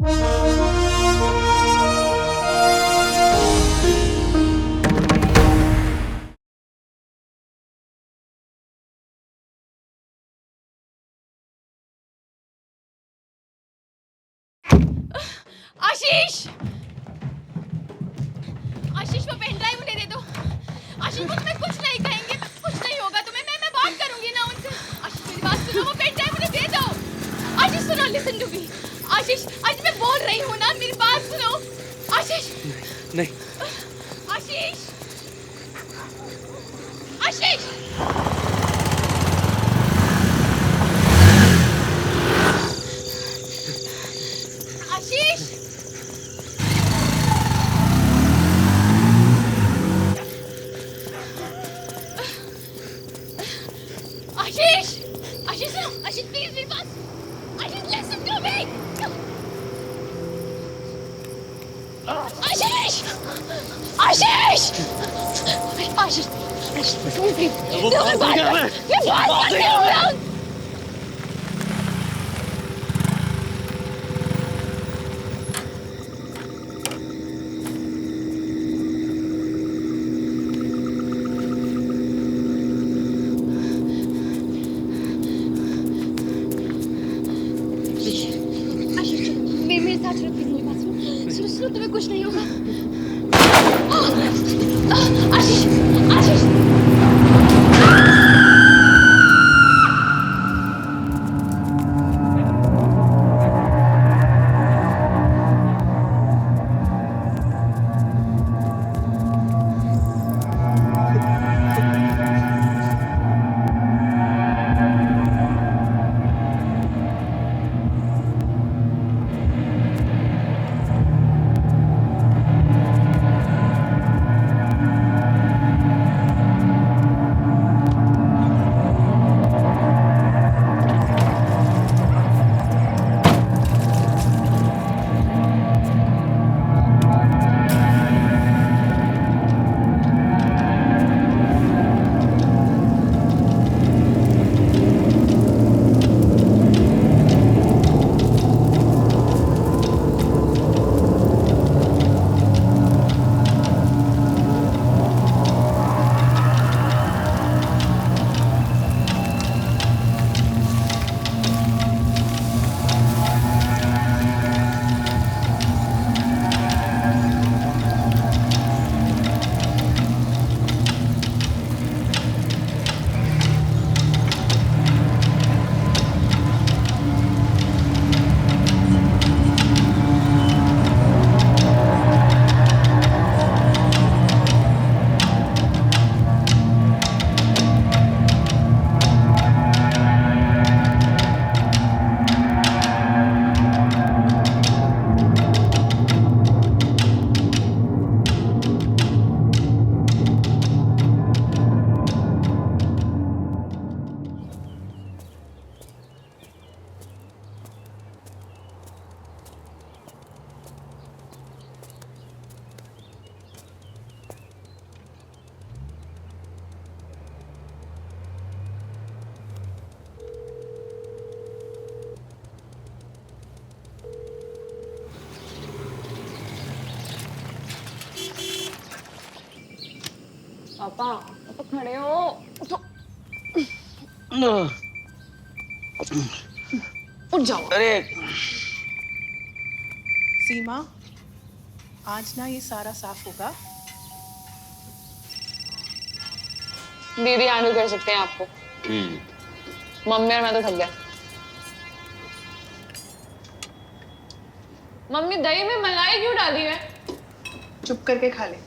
आशीष, आशीष वो pen drive उन्हें दे दो। आशीष वो तुम्हें कुछ नहीं कहेंगे, कुछ नहीं होगा तुम्हें। मैं बात करूंगी ना उनसे। आशीष मेरी बात सुनो, वो पेन ड्राइव उन्हें दे दो। आशीष सुनो, लिसन टू मी। आशीष, आज मैं बोल रही हूँ ना, मेरी बात सुनो। आशीष नहीं। आशीष, आशीष, आशीष, आशीष, आशीष सुनो, आशीष प्लीज मेरी बात। आशीष लिसन टू मी। आशीष, आशीष, आशीष, वो बात नहीं कर रहे। मैं बात नहीं कर रहा। मेरे साथ चलो, प्लीज मेरी बात सुनो। सुनो सुनो, तुम्हें कुछ नहीं होगा। आशीष, आशीष, पापा, पापा खड़े हो। उठो, उठ जाओ। अरे सीमा, आज ना ये सारा साफ होगा। दीदी हैंडल कर सकते हैं आपको। मम्मी और मैं तो थक गया। मम्मी दही में मलाई क्यों डाली है? चुप करके खा ले।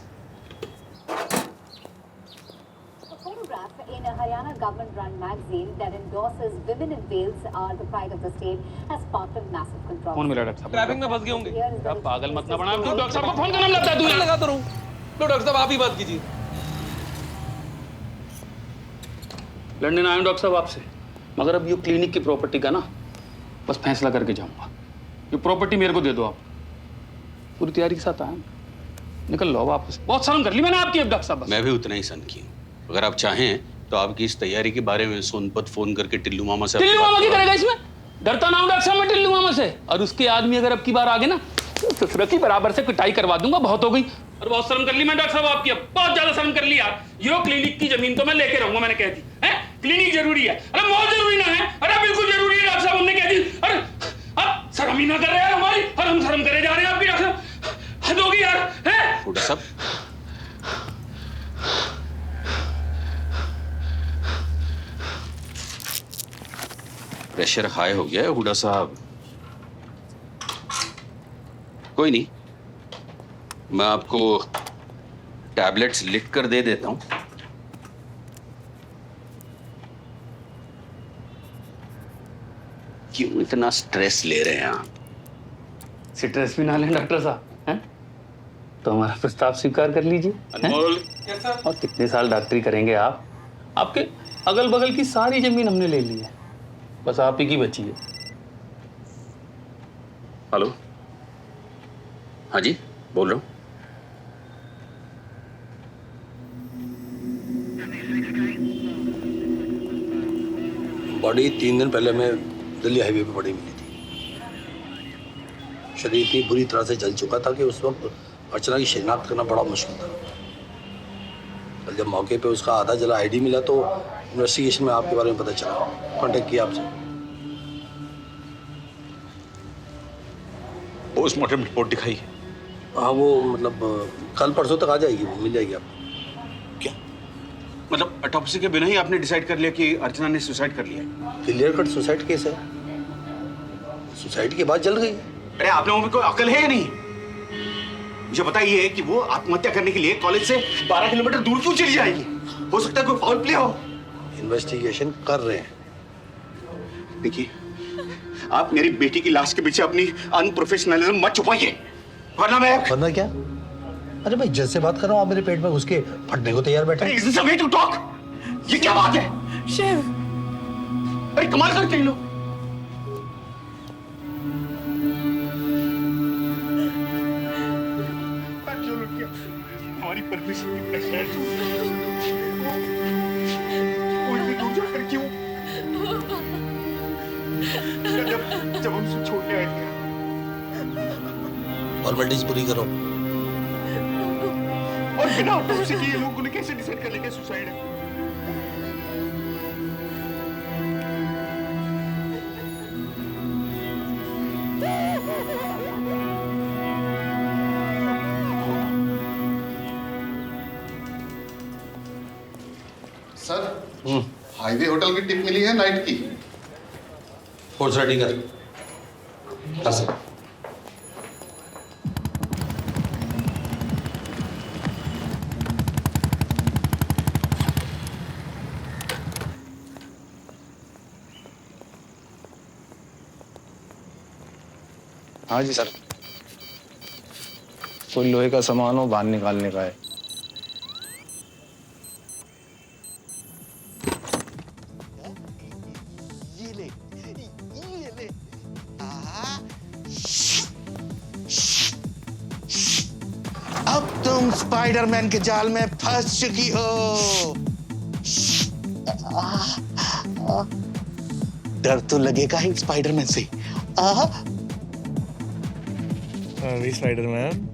In a Haryana government-run magazine that endorses women in Wales are the pride of the state has sparked a massive controversy. कौन मिला डॉक्टर साहब? ट्रैफिक में फंस गए होंगे। क्या पागल मत ना बना। तू डॉक्टर साहब को फोन करना लगता है। तू मैं लगा तो रहूं। लो डॉक्टर साहब आप ही बात कीजिए। लड़ने आया हूं डॉक्टर साहब आपसे, मगर अब ये क्लिनिक की प्रॉपर्टी का ना बस फैसला करके जाऊंगा। ये प्रॉपर्टी मेरे को दे दो आप। पूरी तैयारी के साथ आया हूं। निकल लो वापस। बहुत शर्म कर ली मैंने आपकी अब डॉक्टर साहब। मैं भी उतना ही सन की हूँ। अगर आप चाहें तो आपकी इस तैयारी के बारे में सोनपत फोन करके टिल्लू मामा से टिल्लू मामा की करेगा इसमें? डरता ना हूं डॉक्टर साहब, मैं ढिल्लू मामा से। और उसके आदमी अगर अब की बार आगे ना तो ससुर की बराबर से पिटाई करवा दूंगा। बहुत हो गई। और बहुत शर्म कर ली मैं डॉक्टर साहब आपकी, अब बहुत ज्यादा शर्म कर ली यार। यो क्लिनिक की जमीन तो मैं लेके रहूंगा, मैंने कह दी है। क्लिनिक जरूरी है, अरे बहुत जरूरी ना है, अरे बिल्कुल जरूरी है डॉक्टर साहब, हमने कह दी। अरे अब शर्म ही ना कर रहे हैं हमारी, और हम शर्म करे जा रहे हैं आपकी डॉक्टर साहब, हद होगी यार है। हुड्डा साहब, प्रेशर हाई हो गया है हुड्डा साहब। कोई नहीं, मैं आपको टैबलेट्स लिख कर दे देता हूं। क्यों इतना स्ट्रेस ले रहे हैं आप? स्ट्रेस भी ना लें डॉक्टर साहब, हैं? तो हमारा प्रस्ताव स्वीकार कर लीजिए। अनमोल, यस सर। और कितने साल डॉक्टरी करेंगे आप? आपके अगल बगल की सारी जमीन हमने ले ली है, बस आप ही की बची है। हेलो, हाँ जी बोल रहा हूँ। बॉडी 3 दिन पहले मैं दिल्ली हाईवे पे पड़ी मिली थी। शरीर इतनी बुरी तरह से जल चुका था कि उस वक्त अर्चना की शिनाख्त करना बड़ा मुश्किल था। कल जब मौके पे उसका आधा जला आईडी मिला तो इन्वेस्टिगेशन में आपके बारे में पता चला, कांटेक्ट किया आपसे। पोस्टमार्टम रिपोर्ट दिखाई? हाँ, वो मतलब कल परसों तक आ जाएगी, वो मिल जाएगी आपको। क्या मतलब ऑटोप्सी के बिना ही आपने डिसाइड कर लिया कि अर्चना ने सुसाइड कर लिया? क्लियर कट सुसाइड केस है, सुसाइड के बाद जल गई। अरे आप लोगों में कोई अकल है या नहीं? मुझे बताइए कि वो आत्महत्या करने के लिए कॉलेज से 12 किलोमीटर दूर क्यों चली जाएगी? हो सकता है कोई फाउल प्ले हो। इन्वेस्टिगेशन कर रहे हैं। देखिए, आप मेरी बेटी की लाश के पीछे अपनी अनप्रोफेशनलिज्म मत छुपाइए, वरना क्या? अरे भाई, जैसे बात कर रहा हूँ आप मेरे पेट में घुस के फटने को तैयार बैठे। Is this a way to talk? ये क्या बात है? शिव, अरे कमाल करते हैं लोग। हमारी परमिशन की प्रेशर वो इतनी दूर जाकर क्यों? जब हम छोड़ने आए थे। फॉर्मेलिटीज पूरी करो। और बिना ऑटोप्सी के ये लोग उन्हें कैसे डिसाइड कर लेंगे सुसाइड है? सर, हाईवे होटल की टिप मिली है नाइट की। फोर्स रेडी कर। हाँ सर। हाँ जी सर, कोई लोहे का सामान हो बाहर निकालने का है। अब तुम स्पाइडरमैन के जाल में फंस चुकी हो। डर तो लगेगा ही स्पाइडरमैन से। अभी स्पाइडरमैन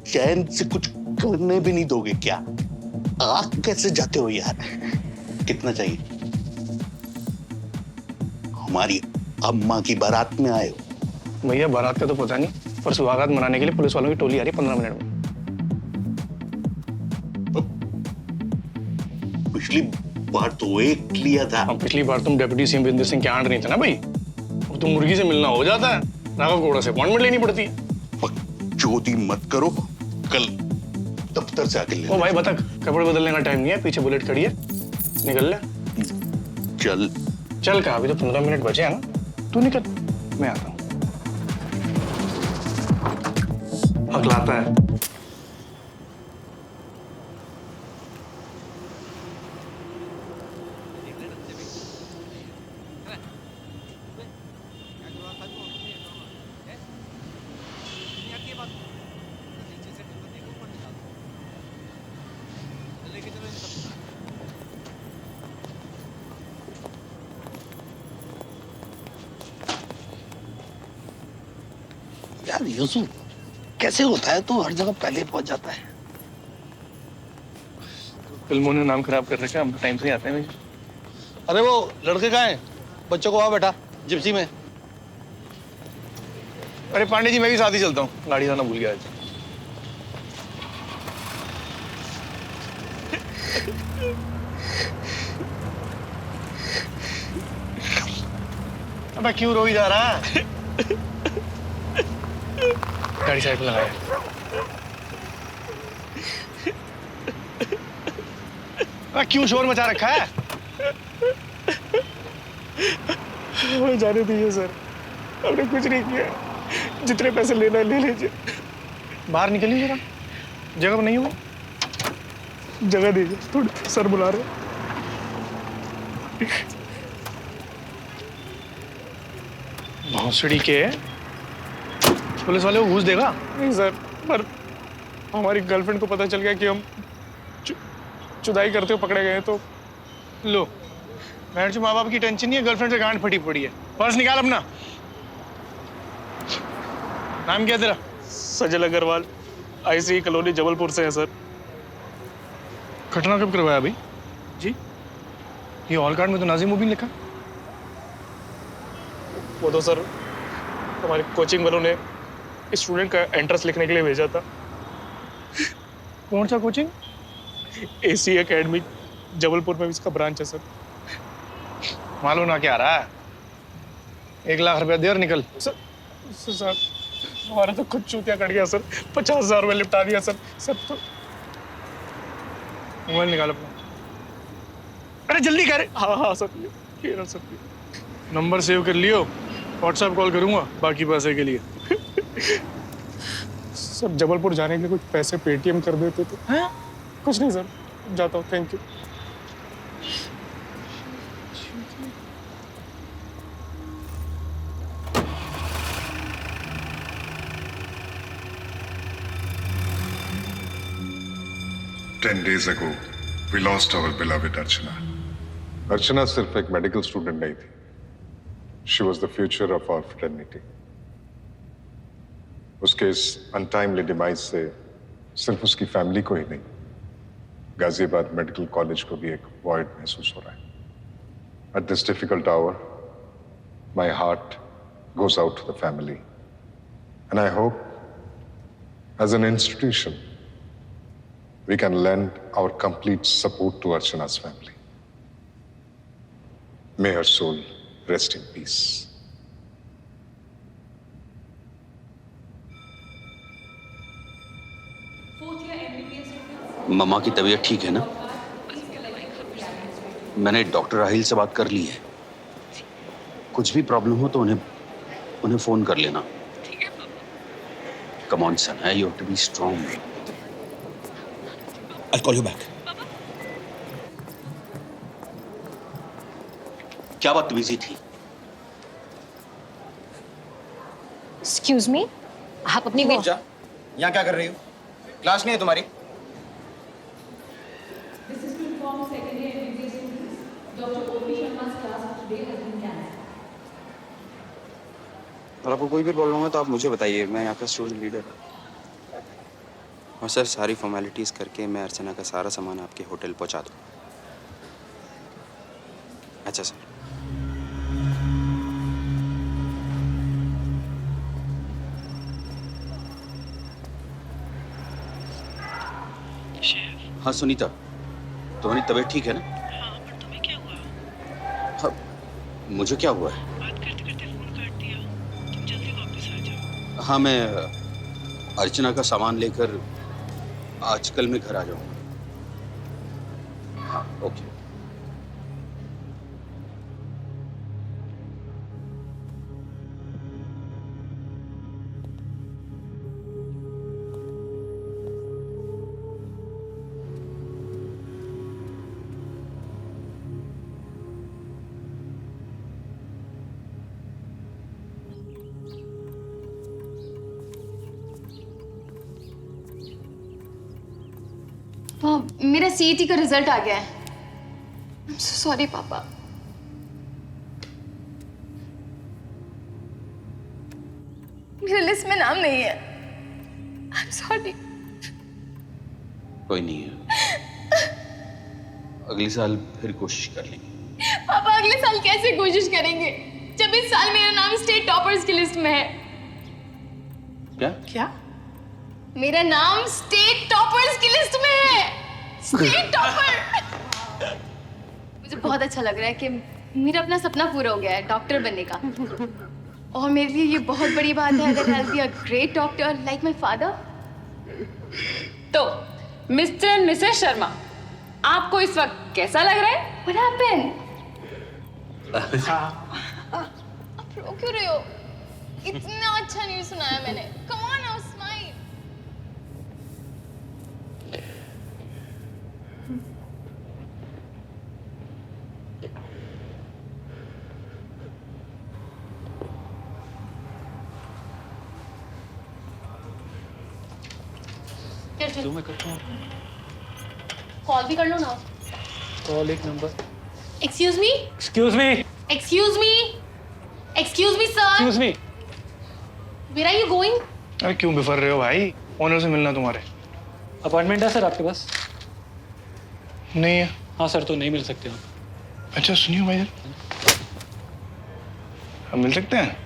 चैन से कुछ करने भी नहीं दोगे क्या? आग कैसे जाते हो यार? कितना चाहिए? हमारी अम्मा की बारात में आए हो। भैया बारात का तो पता नहीं, पर सुहागरात मनाने के लिए पुलिस वालों की टोली आ रही है 15 मिनट में। पिछली बार तो एक लिया था। पिछली बार तुम डेप्यूटी सीएम वीरेंद्र सिंह के आंट नहीं थे ना भाई, और तुम मुर्गी से मिलना हो जाता है, राघव कोड़ा से अपॉइंटमेंट लेनी पड़ती है। चोदी मत करो, कल दफ्तर से आके ले। ओ भाई बता, कपड़े बदलने का टाइम नहीं है, पीछे बुलेट खड़ी है, निकल ले। चल चल कहा, अभी तो 15 मिनट बचे हैं ना, तू निकल, मैं आता हूँ। हकलाता है। यार यूसुफ, कैसे होता है तो हर जगह पहले पहुंच जाता है। फिल्मों ने नाम खराब कर रखा है, हम टाइम से ही आते हैं भाई। अरे वो लड़के कहाँ हैं? बच्चों को वहां बैठा जिप्सी में। अरे पांडे जी, मैं भी साथ ही चलता हूँ, गाड़ी लाना भूल गया आज। अबे क्यों रोई जा रहा है? गाड़ी साइड में लगाया। अबे क्यों शोर मचा रखा है? जाने दीजिए सर, हमने कुछ नहीं किया। जितने पैसे लेना है ले लीजिए। बाहर निकलिए जरा, जगह नहीं हुई। जगह दीजिए, थोड़ी सर बुला रहे। भौंसड़ी के पुलिस वाले को घूस देगा? नहीं सर, पर हमारी गर्लफ्रेंड को पता चल गया कि हम चुदाई करते हुए पकड़े गए हैं तो लो, मैडम जी माँ बाप की टेंशन नहीं है, गर्लफ्रेंड से गांड फटी पड़ी है। पर्स निकाल अपना। नाम क्या तेरा? सजल अग्रवाल, आईसी कॉलोनी जबलपुर से है सर। घटना कब करवाया अभी जी? ये हॉल कार्ड में तो नाजिम मुबीन लिखा। वो तो सर हमारे कोचिंग वालों ने स्टूडेंट का एंट्रेंस लिखने के लिए भेजा था। कौन सा कोचिंग? एसी एकेडमी जबलपुर में इसका ब्रांच है सर। मालूम ना क्या रहा है? 1 लाख रुपया दे और निकल। सर हमारा तो खुद चूतिया कट गया सर, 50,000 रुपये लिपटा दिया सर। सब तो मोबाइल निकाल अपना। अरे जल्दी कर। हाँ सर, ये रहा सर, नंबर सेव कर लियो, व्हाट्सएप कॉल करूंगा बाकी पैसे के लिए। सब जबलपुर जाने के लिए कुछ पैसे पेटीएम कर देते तो। हाँ? कुछ नहीं सर, जाता हूँ, thank you. Ten days ago, we lost our beloved Archana. Archana सिर्फ एक मेडिकल स्टूडेंट नहीं थी. She was the future of our fraternity. उसके इस अनटाइमली डिमाइज से सिर्फ उसकी फैमिली को ही नहीं, गाजियाबाद मेडिकल कॉलेज को भी एक वॉइड महसूस हो रहा है. At this difficult hour, my heart goes out to the family, and I hope, as an institution, we can lend our complete support to Archana's family. May her soul rest in peace. मम्मा की तबीयत ठीक है ना? मैंने doctor Rahil से बात कर ली है. कुछ भी प्रॉब्लम हो तो उन्हें फोन कर लेना. Come on, son. You have to be strong. I'll call you back. क्या बदतमीजी थी? Excuse me? आप अपनी यहाँ क्या कर रही हो? क्लास नहीं है तुम्हारी? और आपको कोई भी प्रॉब्लम हो तो आप मुझे बताइए, मैं यहाँ का स्टूडेंट लीडर हूँ. और सर, सारी फॉर्मेलिटीज़ करके मैं अर्चना का सारा सामान आपके होटल पहुँचा दूँ. अच्छा सर. हाँ सुनीता, तुम्हारी तबीयत ठीक है ना? हाँ, पर तुम्हें क्या हुआ? हाँ, मुझे क्या हुआ है? बात करते करते फोन काट दिया. तुम जल्दी वापस आ जाओ. हाँ, मैं अर्चना का सामान लेकर आजकल मैं घर आ जाऊंगा. हाँ, ओके. मेरा सीईटी का रिजल्ट आ गया है. सॉरी पापा. मेरे लिस्ट में नाम नहीं है। I'm sorry। कोई नहीं है, अगले साल फिर कोशिश कर लेंगे। पापा अगले साल कैसे कोशिश करेंगे जब इस साल मेरा नाम स्टेट टॉपर्स की लिस्ट में है? क्या? क्या? मेरा नाम स्टेट टॉपर्स की लिस्ट में है। State topper. मुझे बहुत अच्छा लग रहा है कि मेरा अपना सपना पूरा हो गया है डॉक्टर बनने का, और मेरे लिए ये बहुत बड़ी बात है that I'll be a great doctor like my father। तो मिस्टर एंड मिसेस शर्मा, आपको इस वक्त कैसा लग रहा है? What happened? आप रो क्यों रहे हो? इतना अच्छा न्यूज़ सुनाया मैंने। Come on now, smile। जो मैं करता हूँ। कॉल भी कर लो ना। कॉल एक number. Excuse me? Excuse me. Excuse me? Excuse me, sir? Excuse me. Where are you going? अरे क्यों बिफर रहे हो भाई? ओनर से मिलना तुम्हारे। अपॉइंटमेंट है सर आपके पास? नहीं है। हाँ सर, तो नहीं मिल सकते हम। अच्छा सुनियो भाई, हम मिल सकते हैं?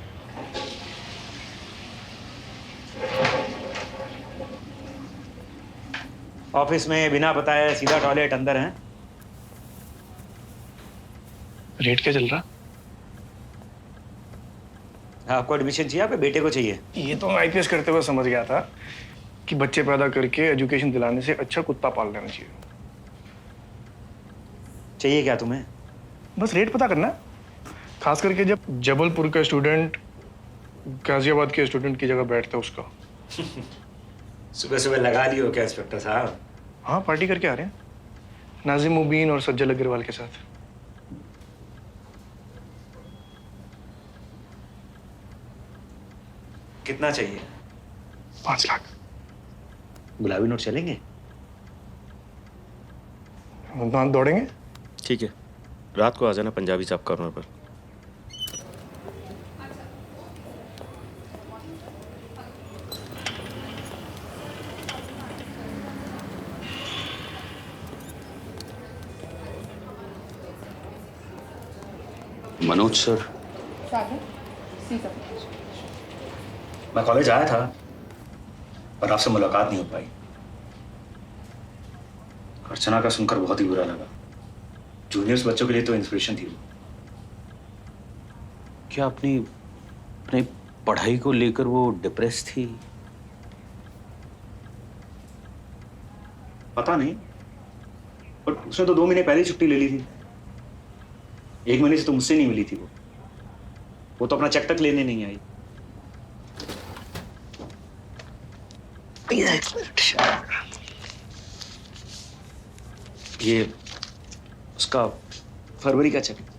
ऑफिस में बिना बताए सीधा टॉयलेट अंदर है। रेट क्या चल रहा? आपको एडमिशन चाहिए, आपके बेटे को चाहिए? ये तो मैं आईपीएस करते हुए समझ गया था कि बच्चे पैदा करके एजुकेशन दिलाने से अच्छा कुत्ता पाल लेना चाहिए। चाहिए क्या तुम्हें? बस रेट पता करना है, खास करके जब जबलपुर का स्टूडेंट गाजियाबाद के स्टूडेंट की जगह बैठता है उसका। सुबह सुबह लगा लियो क्या इंस्पेक्टर साहब? हाँ, पार्टी करके आ रहे हैं नाजिम मुबीन और सज्जल अग्रवाल के साथ। कितना चाहिए? 5 लाख। गुलाबी नोट चलेंगे? दांत दौड़ेंगे? ठीक है, रात को आ जाना पंजाबी चॉप कॉर्नर पर। मनोज सर। मैं कॉलेज आया था पर आपसे मुलाकात नहीं हो पाई। अर्चना का सुनकर बहुत ही बुरा लगा। जूनियर्स बच्चों के लिए तो इंस्पिरेशन थी वो। क्या अपनी अपनी पढ़ाई को लेकर वो डिप्रेस थी? पता नहीं, पर उसने तो 2 महीने पहले ही छुट्टी ले ली थी। 1 महीने से तो मुझसे नहीं मिली थी वो तो अपना चेक तक लेने नहीं आई। ये उसका फरवरी का चेक है।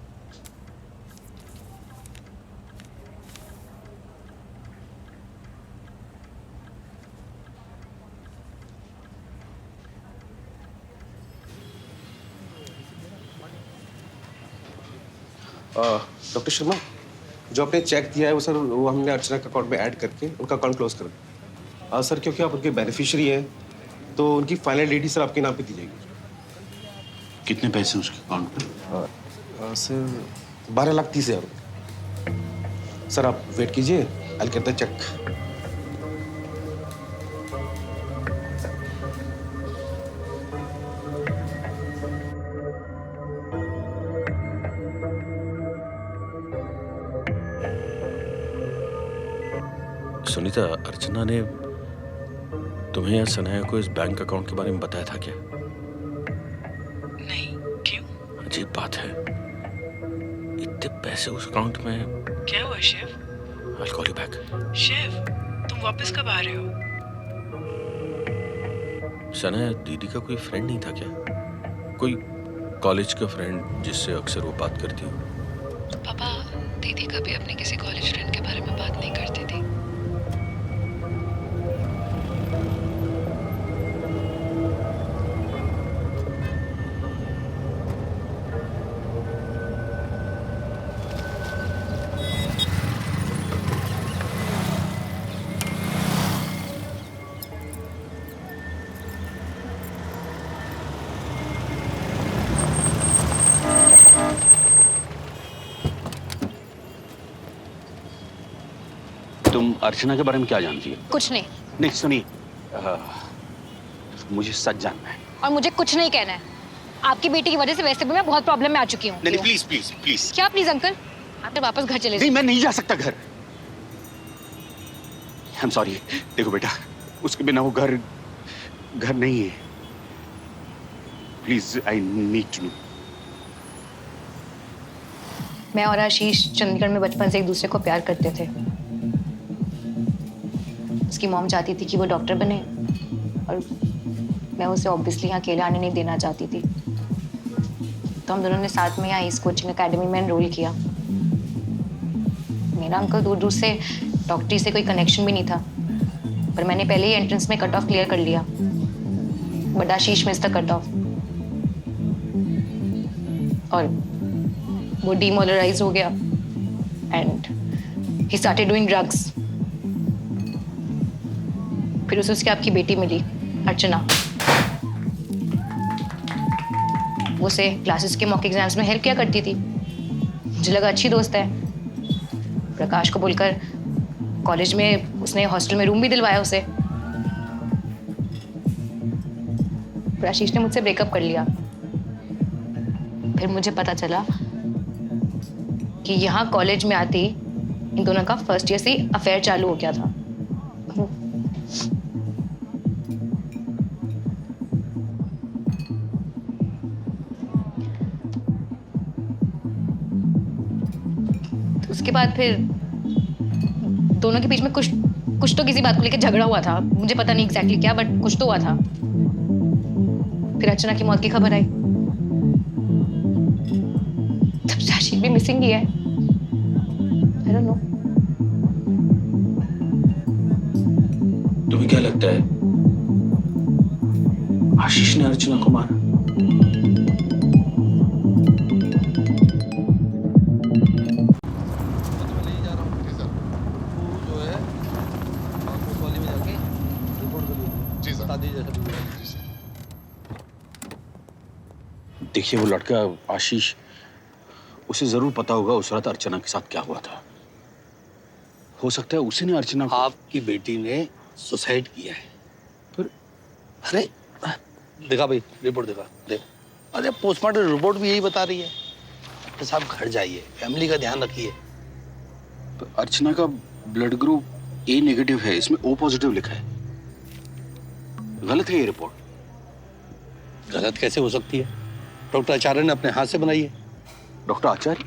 डॉक्टर शर्मा, जो आपने चेक दिया है वो सर, वो हमने अर्चना के अकाउंट में ऐड करके उनका अकाउंट क्लोज कर दिया। सर क्योंकि आप उनके बेनिफिशियरी हैं तो उनकी फाइनल डेट ही सर आपके नाम पे दी जाएगी। कितने पैसे उसके अकाउंट में? सर 12,30,000। सर आप वेट कीजिए, I get the check. Sunita, Archana ने तुम्हें या सनाया को इस बैंक अकाउंट के बारे में बताया था क्या? नहीं, क्यों? अजीब बात है, इतने पैसे उस अकाउंट में। क्या हुआ Shiv? I'll call you back. Shiv, तुम वापस कब आ रहे हो? सनाया दीदी का कोई फ्रेंड नहीं था क्या? कोई कॉलेज का फ्रेंड जिससे अक्सर वो बात करती हो? पापा, दीदी कभी अपने किसी कॉलेज फ्रेंड के बारे में बात नहीं करती थी। तुम अर्चना के बारे में क्या जानती हो? कुछ नहीं। नहीं सुनिए, मुझे सच जानना है। और मुझे कुछ नहीं कहना है। आपकी बेटी की वजह से वैसे भी मैं बहुत प्रॉब्लम में आ चुकी हूँ। नहीं प्लीज प्लीज प्लीज। क्या प्लीज अंकल? आप वापस घर चले नहीं, मैं नहीं जा सकता घर। I am sorry. देखो बेटा, उसके बिना वो घर नहीं है। Please, I need to know. मैं और आशीष चंडीगढ़ में बचपन से एक दूसरे को प्यार करते थे। उसकी मॉम चाहती थी कि वो डॉक्टर बने और मैं उसे ऑब्वियसली यहाँ अकेले आने नहीं देना चाहती थी। तो हम दोनों ने साथ में यहाँ इस कोचिंग एकेडमी में एनरोल किया। मेरा अंकल दूर दूर से डॉक्टरी से कोई कनेक्शन भी नहीं था, पर मैंने पहले ही एंट्रेंस में कट ऑफ क्लियर कर लिया। But Ashish miss the cut off और वो डिमोरलाइज हो गया and he started doing drugs. फिर उसे उसकी आपकी बेटी मिली, अर्चना। वो उसे क्लासेस के मॉक एग्जाम्स में हेल्प किया करती थी। मुझे लगा अच्छी दोस्त है। प्रकाश को बोलकर कॉलेज में उसने हॉस्टल में रूम भी दिलवाया उसे। फिर आशीष ने मुझसे ब्रेकअप कर लिया। फिर मुझे पता चला कि यहाँ कॉलेज में आते ही इन दोनों का फर्स्ट ईयर से ही अफेयर चालू हो गया था। तो उसके बाद फिर दोनों के बीच में कुछ तो किसी बात को लेकर झगड़ा हुआ था। मुझे पता नहीं एग्जैक्टली क्या, बट कुछ तो हुआ था। फिर अर्चना की मौत की खबर आई। तब से आशीष भी मिसिंग ही है। I don't know. तुम्हें क्या लगता है आशीष ने अर्चना को मारा? देखिए, वो लड़का आशीष, उसे जरूर पता होगा उस रात अर्चना के साथ क्या हुआ था। हो सकता है उसी ने अर्चना को... आपकी बेटी ने सुसाइड किया है। फिर अरे देखा भाई, रिपोर्ट देखा देख। अरे पोस्टमार्टम रिपोर्ट भी यही बता रही है। डॉक्टर साहब घर जाइए, फैमिली का ध्यान रखिए। तो अर्चना का ब्लड ग्रुप ए नेगेटिव है, इसमें ओ पॉजिटिव लिखा है। गलत है ये रिपोर्ट। गलत कैसे हो सकती है? डॉक्टर आचार्य ने अपने हाथ से बनाई है। डॉक्टर आचार्य?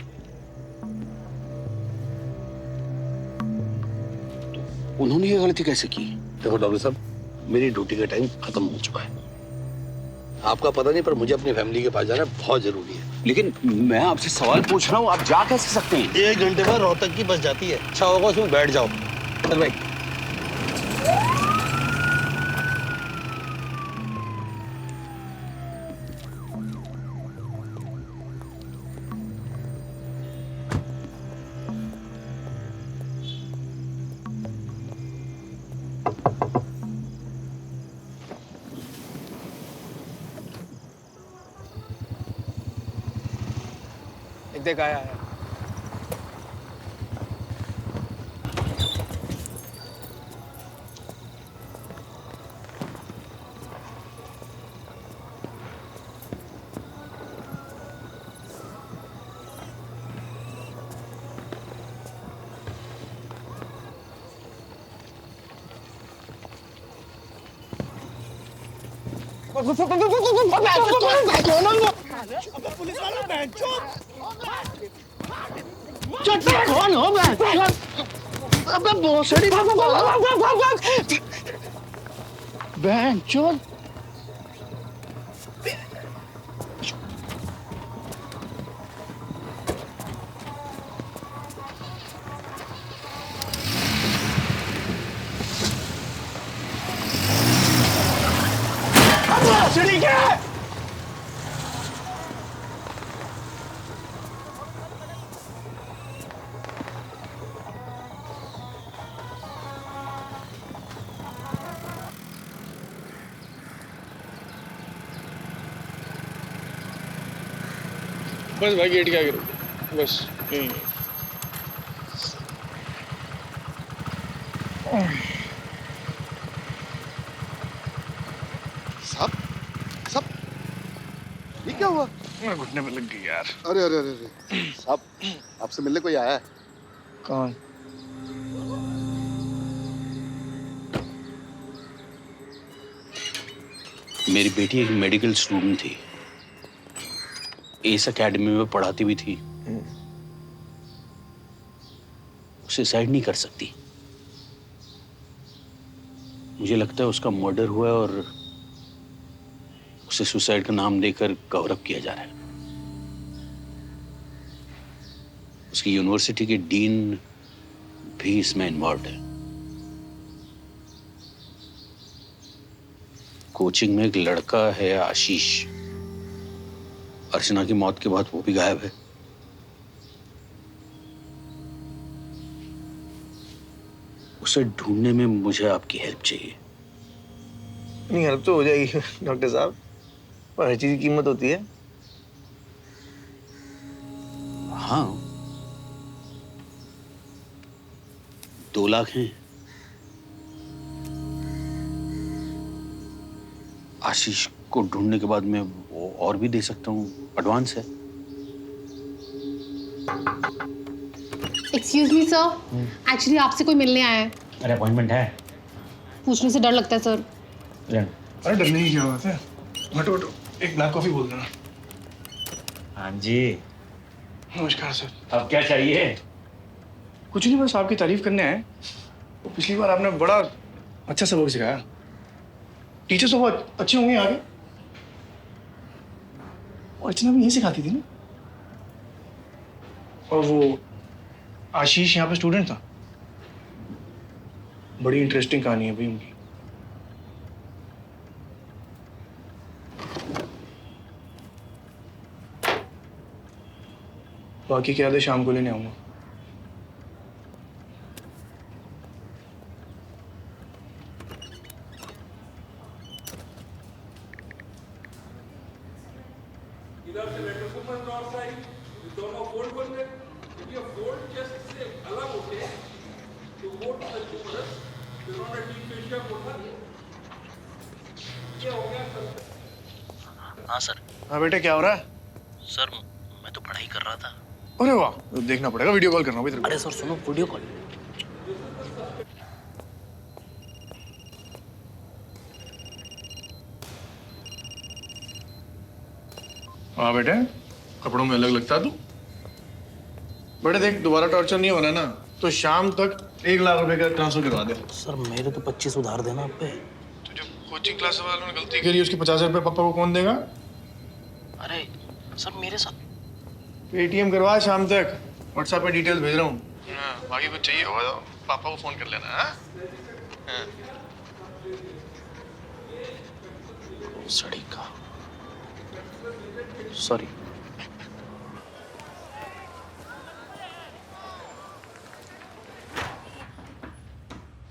तो उन्होंने ये गलती कैसे की? देखो डॉक्टर साहब, मेरी ड्यूटी का टाइम खत्म हो चुका है। आपका पता नहीं, पर मुझे अपनी फैमिली के पास जाना बहुत जरूरी है। लेकिन मैं आपसे सवाल पूछ रहा हूँ, आप जा कैसे सकते हैं? 1 घंटे में रोहतक की बस जाती है। अच्छा होगा उसमें बैठ जाओ। चल भाई। देख आया है। पुलिस वालों कौन हो मैं? अबे भोसड़ी बहन चोद। भोसड़ी क्या है? बस भाई गेट के आगे रुको, बस यही है। साहब साहब ये क्या हुआ? घुटने में लग गई यार। अरे अरे अरे अरे साहब, आपसे मिलने कोई आया है? कौन? मेरी बेटी एक मेडिकल स्टूडेंट थी, एस एकेडमी में पढ़ाती भी थी। सुसाइड नहीं कर सकती। मुझे लगता है उसका मर्डर हुआ है और उसे सुसाइड का नाम देकर कवर अप किया जा रहा है। उसकी यूनिवर्सिटी के डीन भी इसमें इन्वॉल्व है। कोचिंग में एक लड़का है आशीष, अर्चना की मौत के बाद वो भी गायब है। उसे ढूंढने में मुझे आपकी हेल्प चाहिए। नहीं, हेल्प तो हो जाएगी डॉक्टर साहब, पर हर चीज की कीमत होती है। हाँ, 2 लाख हैं। आशीष को ढूंढने के बाद मैं वो और भी दे सकता हूँ, एडवांस है। एक्सक्यूज मी सर, एक्चुअली आपसे कोई मिलने आया है। अरे अपॉइंटमेंट है? पूछने से डर लगता है सर। अरे डरने की क्या बात है, हटो हटो, एक ब्लैक कॉफी बोल देना। हाँ जी, नमस्कार सर। अब क्या चाहिए? कुछ नहीं, बस आपकी तारीफ करने आए। तो पिछली बार आपने बड़ा अच्छा सबक सिखाया। टीचर्स तो बहुत अच्छे होंगे आगे। और अर्चना भी यही सिखाती थी ना। और वो आशीष यहाँ पे स्टूडेंट था। बड़ी इंटरेस्टिंग कहानी है भाई उनकी। बाकी क्या है, शाम को लेने आऊंगा। हाँ सर। हाँ बेटे, क्या हो रहा है? सर मैं तो पढ़ाई कर रहा था। अरे वाह, तो देखना पड़ेगा, वीडियो कॉल करना होगा। अरे सर सुनो, वीडियो कॉल। हाँ बेटे, कपड़ों में अलग लगता तू। बेटे देख, दोबारा टॉर्चर नहीं होना ना, तो शाम तक 1 लाख रुपए का ट्रांसफर करवा दे। सर मेरे तो 25 उधार देना आप पे। तो जो कोचिंग क्लास वालों ने गलती करी, उसके 50 रुपए पापा को कौन देगा? अरे सर मेरे साथ पेटीएम करवा शाम तक, व्हाट्सएप पे डिटेल्स भेज रहा हूँ। बाकी कुछ चाहिए होगा तो पापा को फोन कर लेना। हाँ? सड़ी का सॉरी।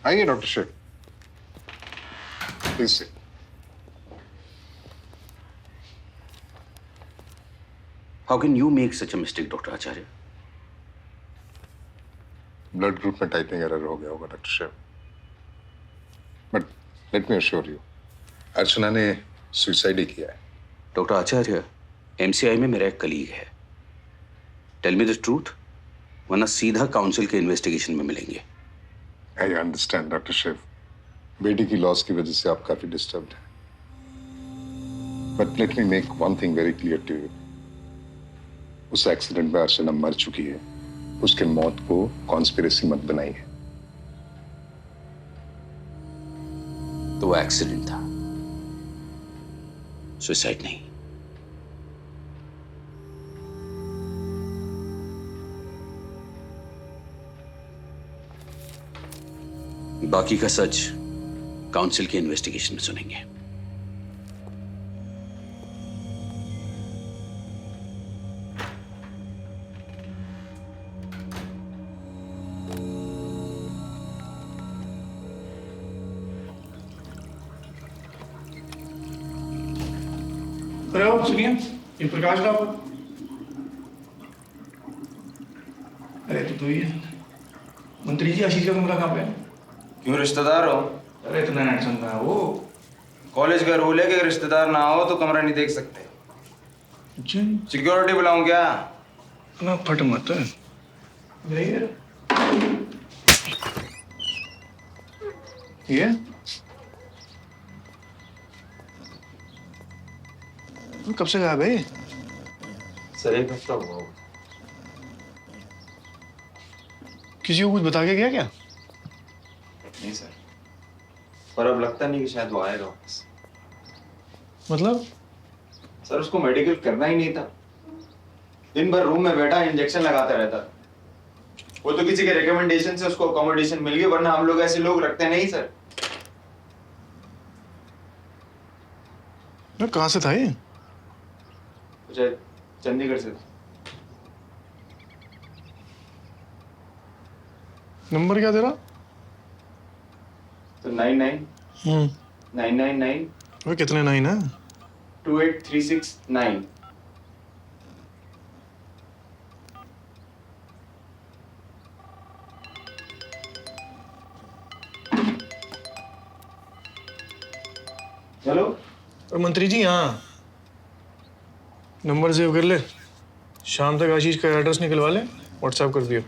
आइए डॉक्टर शेख, प्लीज से। How can you make such a mistake, Dr. Acharya? Blood group में टाइपिंग एरर हो गया होगा doctor Shaikh, but let me assure you, Archana ने सुसाइड ही किया है। डॉक्टर आचार्य, MCI में मेरा एक कलीग है। टेल मी द ट्रूथ, वरना सीधा काउंसिल के इन्वेस्टिगेशन में मिलेंगे। आई अंडरस्टैंड डॉक्टर शेख, बेटी की लॉस की वजह से आप काफी डिस्टर्ब्ड हैं, but let me make one thing very clear to you. उस एक्सीडेंट में अर्चना मर चुकी है, उसके मौत को कॉन्स्पिरेसी मत बनाइए। तो वो एक्सीडेंट था, सुसाइड नहीं। बाकी का सच काउंसिल के इन्वेस्टिगेशन में सुनेंगे। अरे आओ सुनिए, ये प्रकाश राव। अरे तो ही है। मंत्री जी, आशीष का कमरा कहाँ पे है? क्यों, रिश्तेदार हो? अरे इतना हैंडसम था वो। कॉलेज का रूल है कि अगर रिश्तेदार ना हो तो कमरा नहीं देख सकते। सिक्योरिटी बुलाऊं क्या? ना फट मत। ये कब से गायब है? सर 1 हफ्ता हुआ। किसी को कुछ बता के गया क्या? नहीं सर, पर अब लगता नहीं कि शायद वो आएगा वापस। मतलब? सर उसको मेडिकल करना ही नहीं था। दिन भर रूम में बैठा इंजेक्शन लगाता रहता। वो तो किसी के रिकमेंडेशन से उसको अकोमोडेशन मिल गई, वरना हम लोग ऐसे लोग रखते नहीं सर। कहाँ से था ये? चंडीगढ़ से। नंबर क्या तेरा? तो 9999 वो कितने 9 है? 28369। हेलो। और मंत्री जी, हाँ नंबर सेव कर ले। शाम तक आशीष का एड्रेस निकलवा ले, व्हाट्सएप कर दियो।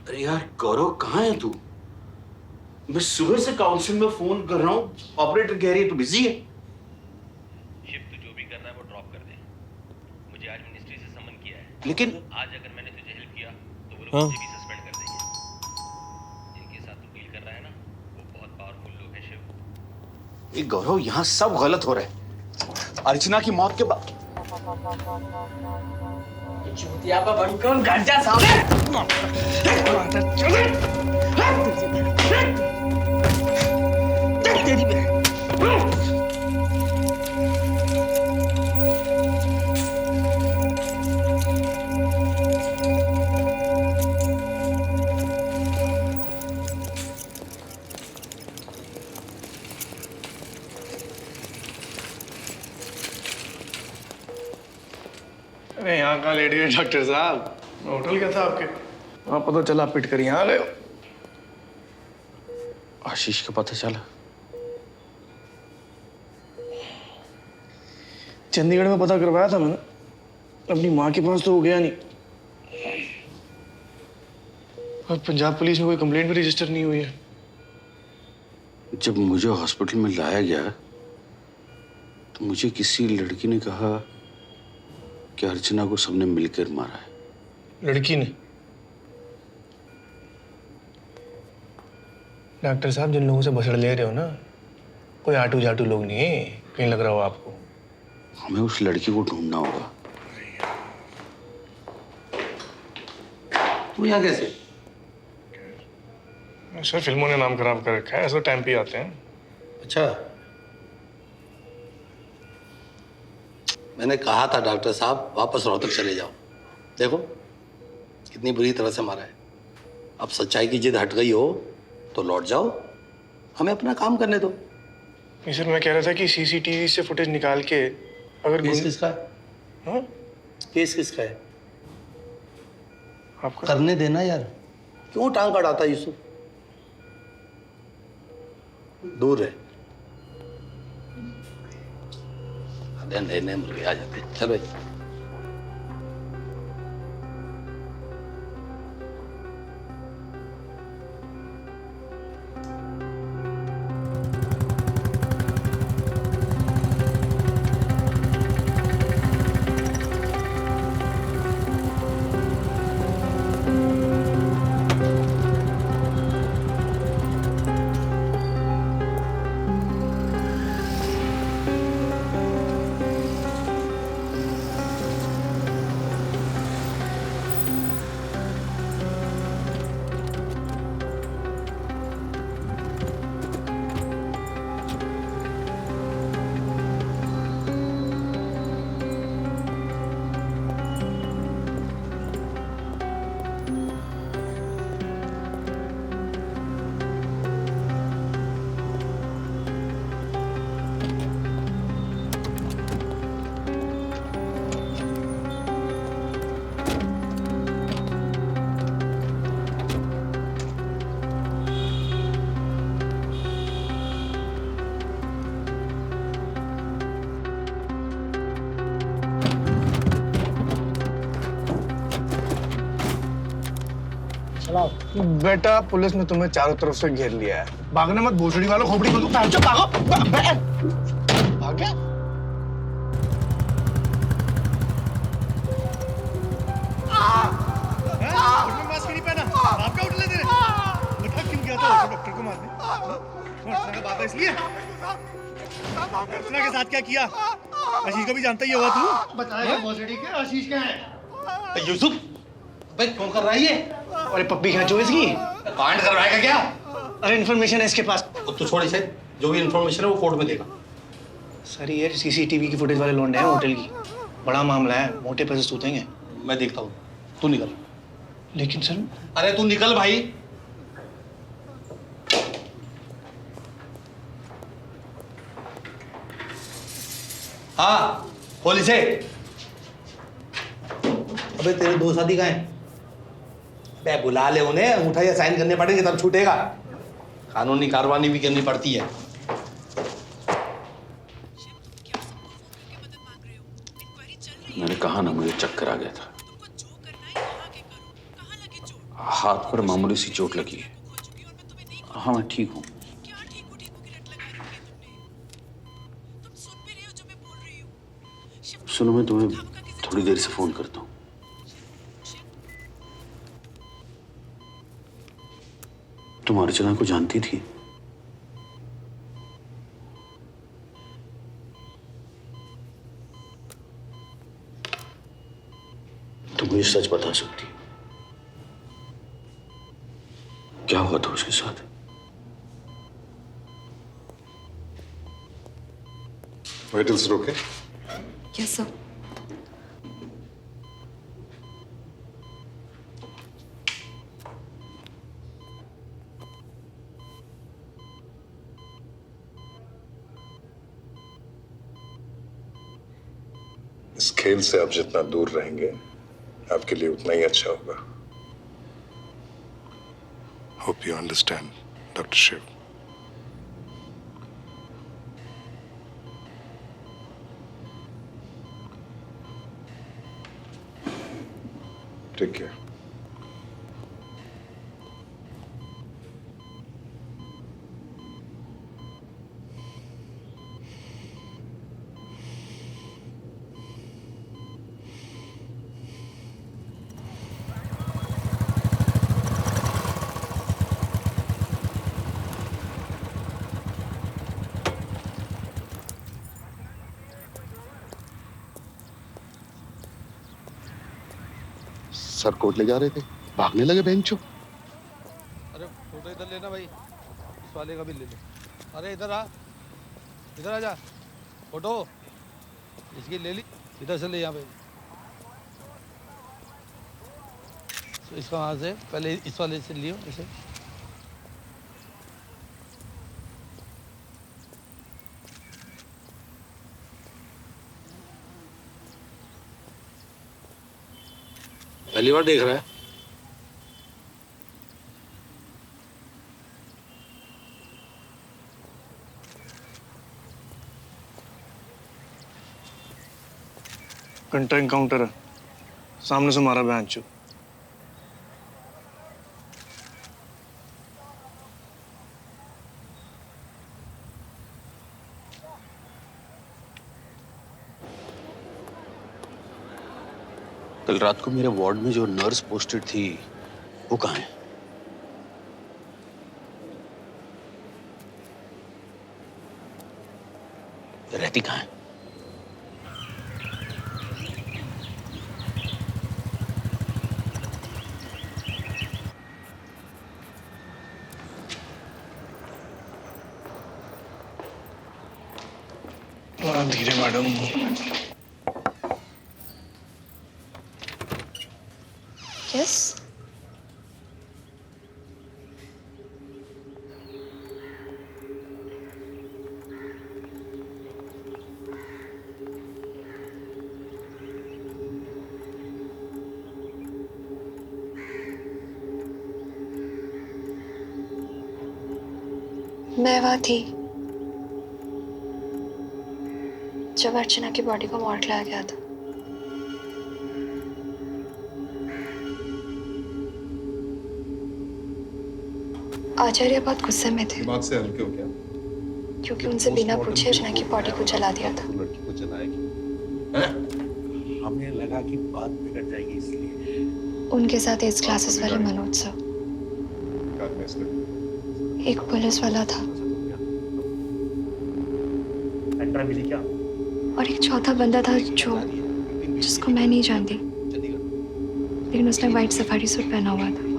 अरे यार गौरव, कहाँ है तू? मैं सुबह से काउंसिल में फोन कर रहा हूँ, ऑपरेटर कह रही है तू बिजी है। शिफ्ट जो भी करना है वो ड्रॉप कर दे। मुझे आज मिनिस्ट्री से समन किया है। लेकिन आज अगर मैंने तुझे हेल्प किया तो वो लोग हाँ? मुझे भी सस्पेंड कर देंगे। जिनके साथ तू डील कर रहा है ना, वो बहुत पावरफुल लोग हैं शिव। ये गौरव, यहाँ सब गलत हो रहा है। अर्चना की मौत के बाद का बनकर घर जा सामने। अरे यहाँ कहाँ लेट गए डॉक्टर साहब? होटल क्या था आपके? हाँ पता चला पिट कर यहाँ आ गए हो। आशीष का पता चला? चंडीगढ़ में पता करवाया था मैंने, अपनी माँ के पास तो वो गया नहीं। और पंजाब पुलिस में कोई कंप्लेंट भी रजिस्टर नहीं हुई है। जब मुझे हॉस्पिटल में लाया गया तो मुझे किसी लड़की ने कहा कि अर्चना को सबने मिलकर मारा है। लड़की ने? डॉक्टर साहब, जिन लोगों से बसड़ ले रहे हो ना, कोई आटू जाटू लोग नहीं है, कहीं लग रहा हो आपको। हमें उस लड़की को ढूंढना होगा। तू यहाँ कैसे? सर फिल्मों ने नाम खराब कर रखा है, ऐसे टाइम पे आते हैं। अच्छा, मैंने कहा था डॉक्टर साहब वापस रोहतक चले जाओ। देखो कितनी बुरी तरह से मारा है। अब सच्चाई की जिद हट गई हो तो लौट जाओ, हमें अपना काम करने दो। नहीं सर, मैं कह रहा था कि सीसीटीवी से फुटेज निकाल के अगर केस किसका है? हाँ? केस किसका है? आपका। करने देना यार, क्यों टांग अड़ाता यूसुफ? दूर है। नए नए मुर्गे आ जाते। चल भाई। बेटा पुलिस ने तुम्हें चारों तरफ से घेर लिया है। भागने मत, भोसड़ी वालों, खोपड़ी खोलो, भागो। भाग गया। मास्क नहीं पहना, आपका उठले तेरे। बेटा क्यों गया था डॉक्टर को मारने? अर्चना का बाप है इसलिए? अर्चना के साथ क्या किया? आशीष को भी जानता ही होगा तू। बताएगा भोसड़ी के आशीष क्या है? यूसुफ, भाई कौन कर रहा है ये? अरे पप्पी खींचो इसकी। कांड करवाएगा क्या? अरे इन्फॉर्मेशन है इसके पास। अब तो छोड़ इसे, जो भी इन्फॉर्मेशन है वो कोर्ट में देगा। सर ये सीसीटीवी की फुटेज वाले लौंडे हैं होटल की। बड़ा मामला है, मोटे पैसे सूतेंगे। मैं देखता हूँ, तू निकल। लेकिन सर, अरे तू निकल भाई। हाँ, खोल इसे। अबे तेरे दो साथी कहाँ हैं? बे बुला ले उन्हें, अंगूठा या साइन करने पड़ेंगे तब छूटेगा। कानूनी कार्रवाई भी करनी पड़ती है। मैंने कहा ना, मुझे चक्कर आ गया था। हाथ पर मामूली सी चोट लगी है। हाँ मैं ठीक हूँ। सुनो, मैं तुम्हें थोड़ी देर से फोन करता हूँ। तुम अर्चना को जानती थी? तुम मुझे सच बता सकती? क्या हुआ था उसके साथ? वाइटल्स रोके? Yes sir. इस खेल से आप जितना दूर रहेंगे आपके लिए उतना ही अच्छा होगा। Hope you understand doctor Shiv. Take care. Sir court ले जा रहे थे, भागने लगे बेंचो। अरे फोटो इधर लेना भाई, इस वाले का भी ले लो। अरे इधर आ, इधर आ जा। फोटो इसकी ले ली, इधर से ले यहाँ पे। तो इसका वहाँ से पहले इस वाले से लियो इसे। पहली बार देख रहा है? घंटा एनकाउंटर है, सामने से मारा बेंचो। कल रात को मेरे वार्ड में जो नर्स पोस्टेड थी वो कहाँ है? रहती कहाँ है? धीरे मैडम। यस। मैं वहाँ थी जब अर्चना की बॉडी को मॉर्ग लाया गया था। आचार्य बहुत गुस्से में थे दिमाग से हल्के हो क्या? क्योंकि उनसे बिना पूछे अर्चना की बॉडी को जला दिया था। लड़की को जलाएगी, हमें लगा कि बात बिगड़ जाएगी इसलिए। उनके साथ इस क्लासेस वाले मनोज सर, एक पुलिस वाला था एंट्रा मिली क्या? और एक चौथा बंदा था जिसको मैं नहीं जानती, लेकिन उसने व्हाइट सफारी सूट पहना हुआ था।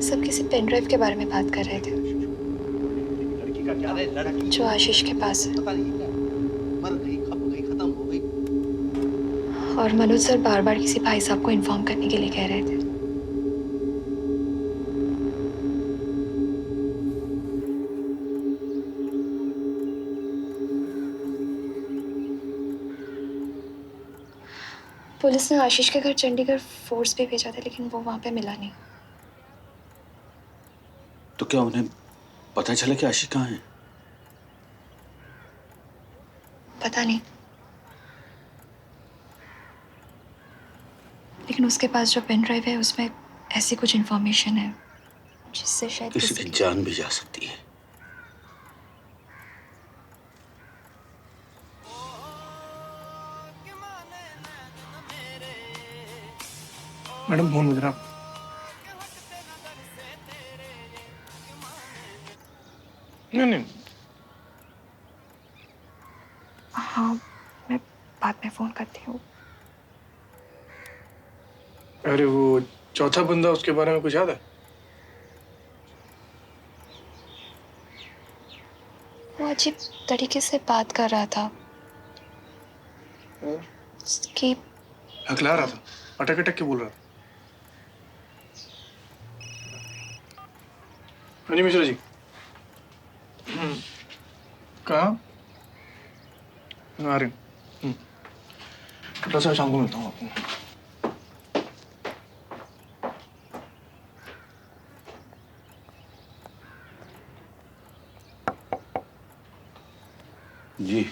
सब किसी पेन ड्राइव के बारे में बात कर रहे थे जो आशीष के पास है। और मनोज सर बार बार किसी भाई साहब को इन्फॉर्म करने के लिए कह रहे थे। पुलिस ने आशीष के घर चंडीगढ़ फोर्स भी भेजा था, लेकिन वो वहां पे मिला नहीं। तो क्या उन्हें पता चला कि आशीष कहाँ है? पता नहीं, लेकिन उसके पास जो पेन ड्राइव है उसमें ऐसी कुछ इंफॉर्मेशन है जिससे शायद किसी की जान भी जा सकती है। मैडम फोन मिल रहा। नहीं, हाँ, मैं बाद में फोन करती हूँ। अरे वो चौथा बंदा, उसके बारे में कुछ याद है? वो अजीब तरीके से बात कर रहा था कि हकला रहा था, अटक अटक के बोल रहा था। हाँ जी मिश्रा जी। कहाँ? आ रहे हैं। थोड़ा सा शाम को मिलता हूँ आपको। जी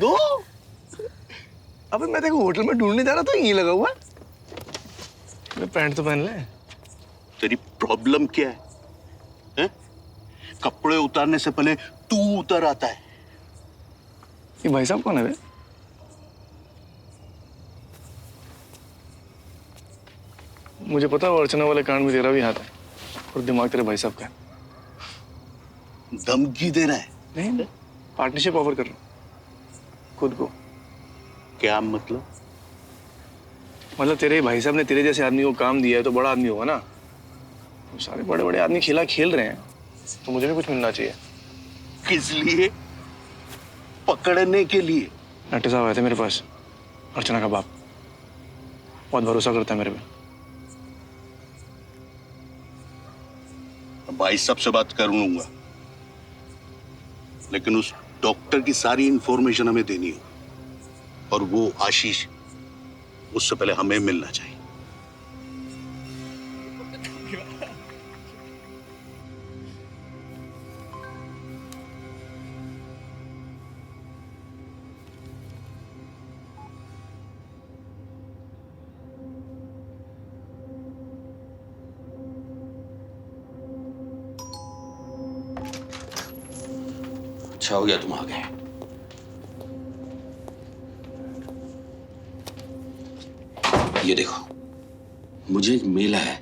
दो। अबे मैं देखो होटल में ढूंढने जा रहा था, यहीं लगा हुआ है। पैंट तो पहन ले। तेरी प्रॉब्लम क्या है? हैं? कपड़े उतारने से पहले तू उतर आता है। ये भाई साहब कौन है बे? मुझे पता है अर्चना वाले कांड में तेरा भी हाथ है और दिमाग तेरे भाई साहब का है। धमकी दे रहा है? नहीं, पार्टनरशिप ऑफर कर रहा हूँ खुद को। क्या मतलब? मतलब तेरे भाई साहब ने तेरे जैसे आदमी को काम दिया है तो बड़ा आदमी होगा ना। तो सारे बड़े बड़े आदमी खेला खेल रहे हैं तो मुझे भी कुछ मिलना चाहिए। किस लिए? पकड़ने के लिए? नट्टे साहब आए थे मेरे पास, अर्चना का बाप, बहुत भरोसा करता है मेरे पे। भाई साहब से बात कर लूंगा, लेकिन उस डॉक्टर की सारी इंफॉर्मेशन हमें देनी हो, और वो आशीष, उससे पहले हमें मिलना चाहिए। अच्छा हो गया तुम आ गए। ये देखो, मुझे एक मेल आया है,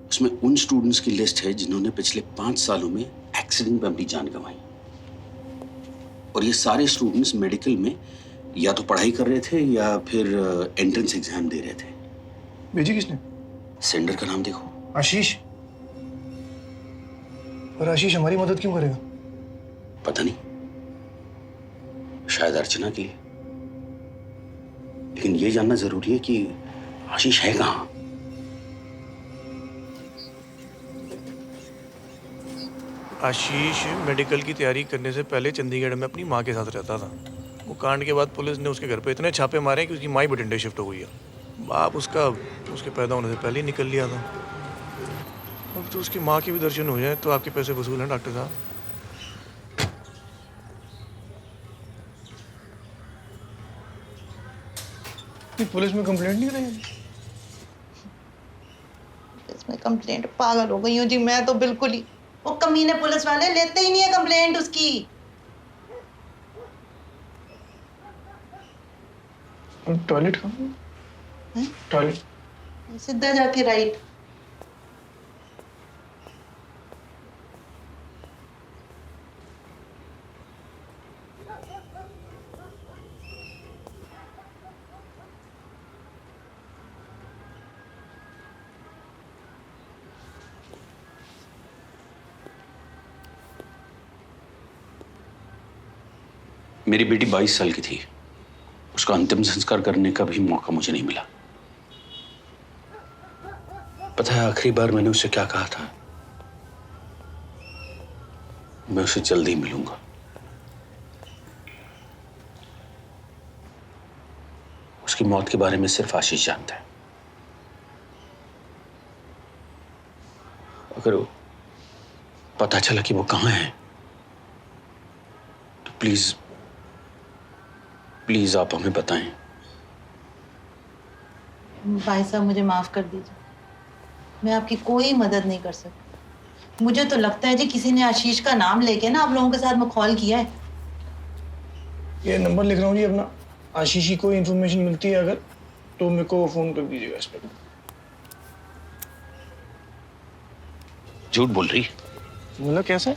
उसमें उन स्टूडेंट्स की लिस्ट है जिन्होंने पिछले 5 सालों में एक्सीडेंट में अपनी जान गंवाई। और ये सारे स्टूडेंट्स मेडिकल में या तो पढ़ाई कर रहे थे या फिर एंट्रेंस एग्जाम दे रहे थे। भेजी किसने? सेंडर का नाम देखो। आशीष। और आशीष हमारी मदद क्यों करेगा? पता नहीं, शायद अर्चना के लिए। लेकिन ये जानना जरूरी है कि आशीष है कहां। आशीष मेडिकल की तैयारी करने से पहले चंडीगढ़ में अपनी माँ के साथ रहता था। वो कांड के बाद पुलिस ने उसके घर पे इतने छापे मारे कि उसकी माँ ही बठिंडे शिफ्ट हो गई है। बाप उसका उसके पैदा होने से पहले ही निकल लिया था। अब तो उसकी माँ के भी दर्शन हो जाए तो आपके पैसे वसूल हैं डॉक्टर साहब। पुलिस में कंप्लेंट नहीं करेंगे? इसमें कंप्लेंट पागल हो गई हूँ जी मैं तो बिल्कुल ही। वो कमीने पुलिस वाले लेते ही नहीं है कंप्लेंट उसकी। टॉयलेट कहाँ है? टॉयलेट सीधा जाके राइट। मेरी बेटी 22 साल की थी। उसका अंतिम संस्कार करने का भी मौका मुझे नहीं मिला। पता है आखिरी बार मैंने उसे क्या कहा था? मैं उसे जल्दी मिलूंगा। उसकी मौत के बारे में सिर्फ आशीष जानता है। अगर पता चला कि वो कहाँ है तो प्लीज प्लीज आप हमें बताएं। भाई साहब मुझे माफ कर दीजिए, मैं आपकी कोई मदद नहीं कर सकती। मुझे तो लगता है जी किसी ने आशीष का नाम लेके ना आप लोगों के साथ मखौल किया है। ये नंबर लिख रहा हूँ जी अपना। आशीष की कोई इन्फॉर्मेशन मिलती है अगर तो मेरे को फोन कर दीजिएगा इस पर। झूठ बोल रही? मतलब कैसे?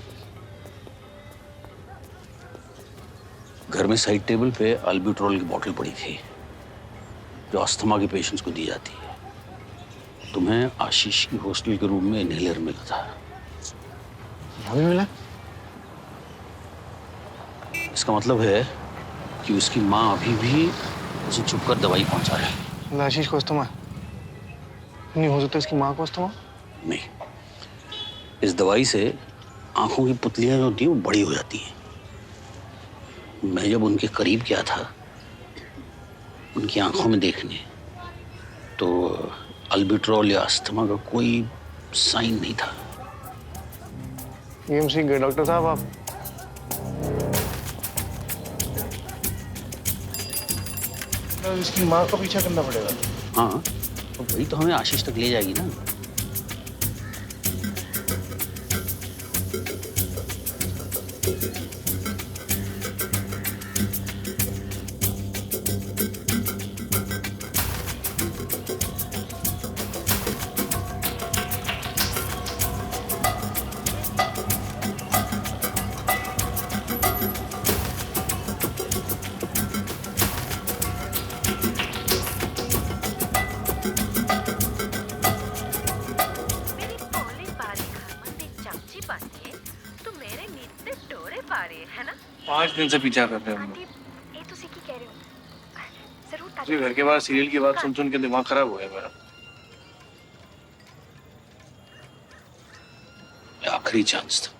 घर में साइड टेबल पे अल्ब्यूट्रॉल की बोतल पड़ी थी जो अस्थमा के पेशेंट्स को दी जाती है। तुम्हें आशीष की हॉस्टल के रूम में इनहेलर मिला था। हमें मिला? इसका मतलब है कि उसकी माँ अभी भी उसे छुपकर दवाई पहुंचा रही है। आशीष को अस्थमा नहीं हो सकता, इसकी माँ को अस्थमा? नहीं, इस दवाई से आंखों की पुतलियां जो होती हैं वो बड़ी हो जाती हैं। मैं जब उनके करीब गया था उनकी आंखों में देखने तो अल्ब्यूट्रॉल या अस्थमा का कोई साइन नहीं था। ईएमसी गए डॉक्टर साहब आप? तो इसकी माँ का पीछा करना पड़ेगा। हाँ, तो वही तो हमें आशीष तक ले जाएगी ना। है ना? 5 दिन से पीछा कर रहे हैं हम लोग। घर के बाहर सीरियल की बात सुन सुन के दिमाग खराब हो गया मेरा। आखिरी चांस था।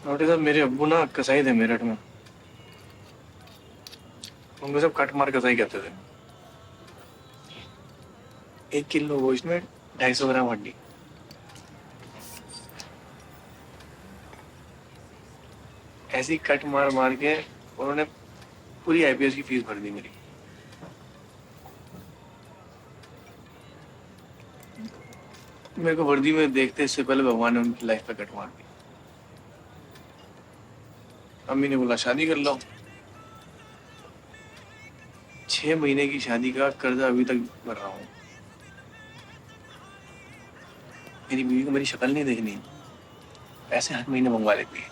डॉक्टर साहब मेरे अब्बू ना कसाई थे मेरठ में। उनको सब कट मार कसाई कहते थे। 1 किलो गोश्त में 250 ग्राम हड्डी। ऐसी कट मार मार के उन्होंने पूरी आईपीएस की फीस भर दी मेरी। मेरे को वर्दी में देखते इससे पहले भगवान ने उनकी लाइफ पे कट मार दी। अम्मी ने बोला शादी कर लो। 6 महीने की शादी का कर्जा अभी तक भर रहा हूँ। मेरी बीवी को मेरी शक्ल नहीं देखनी, पैसे हर महीने मंगवा लेती है।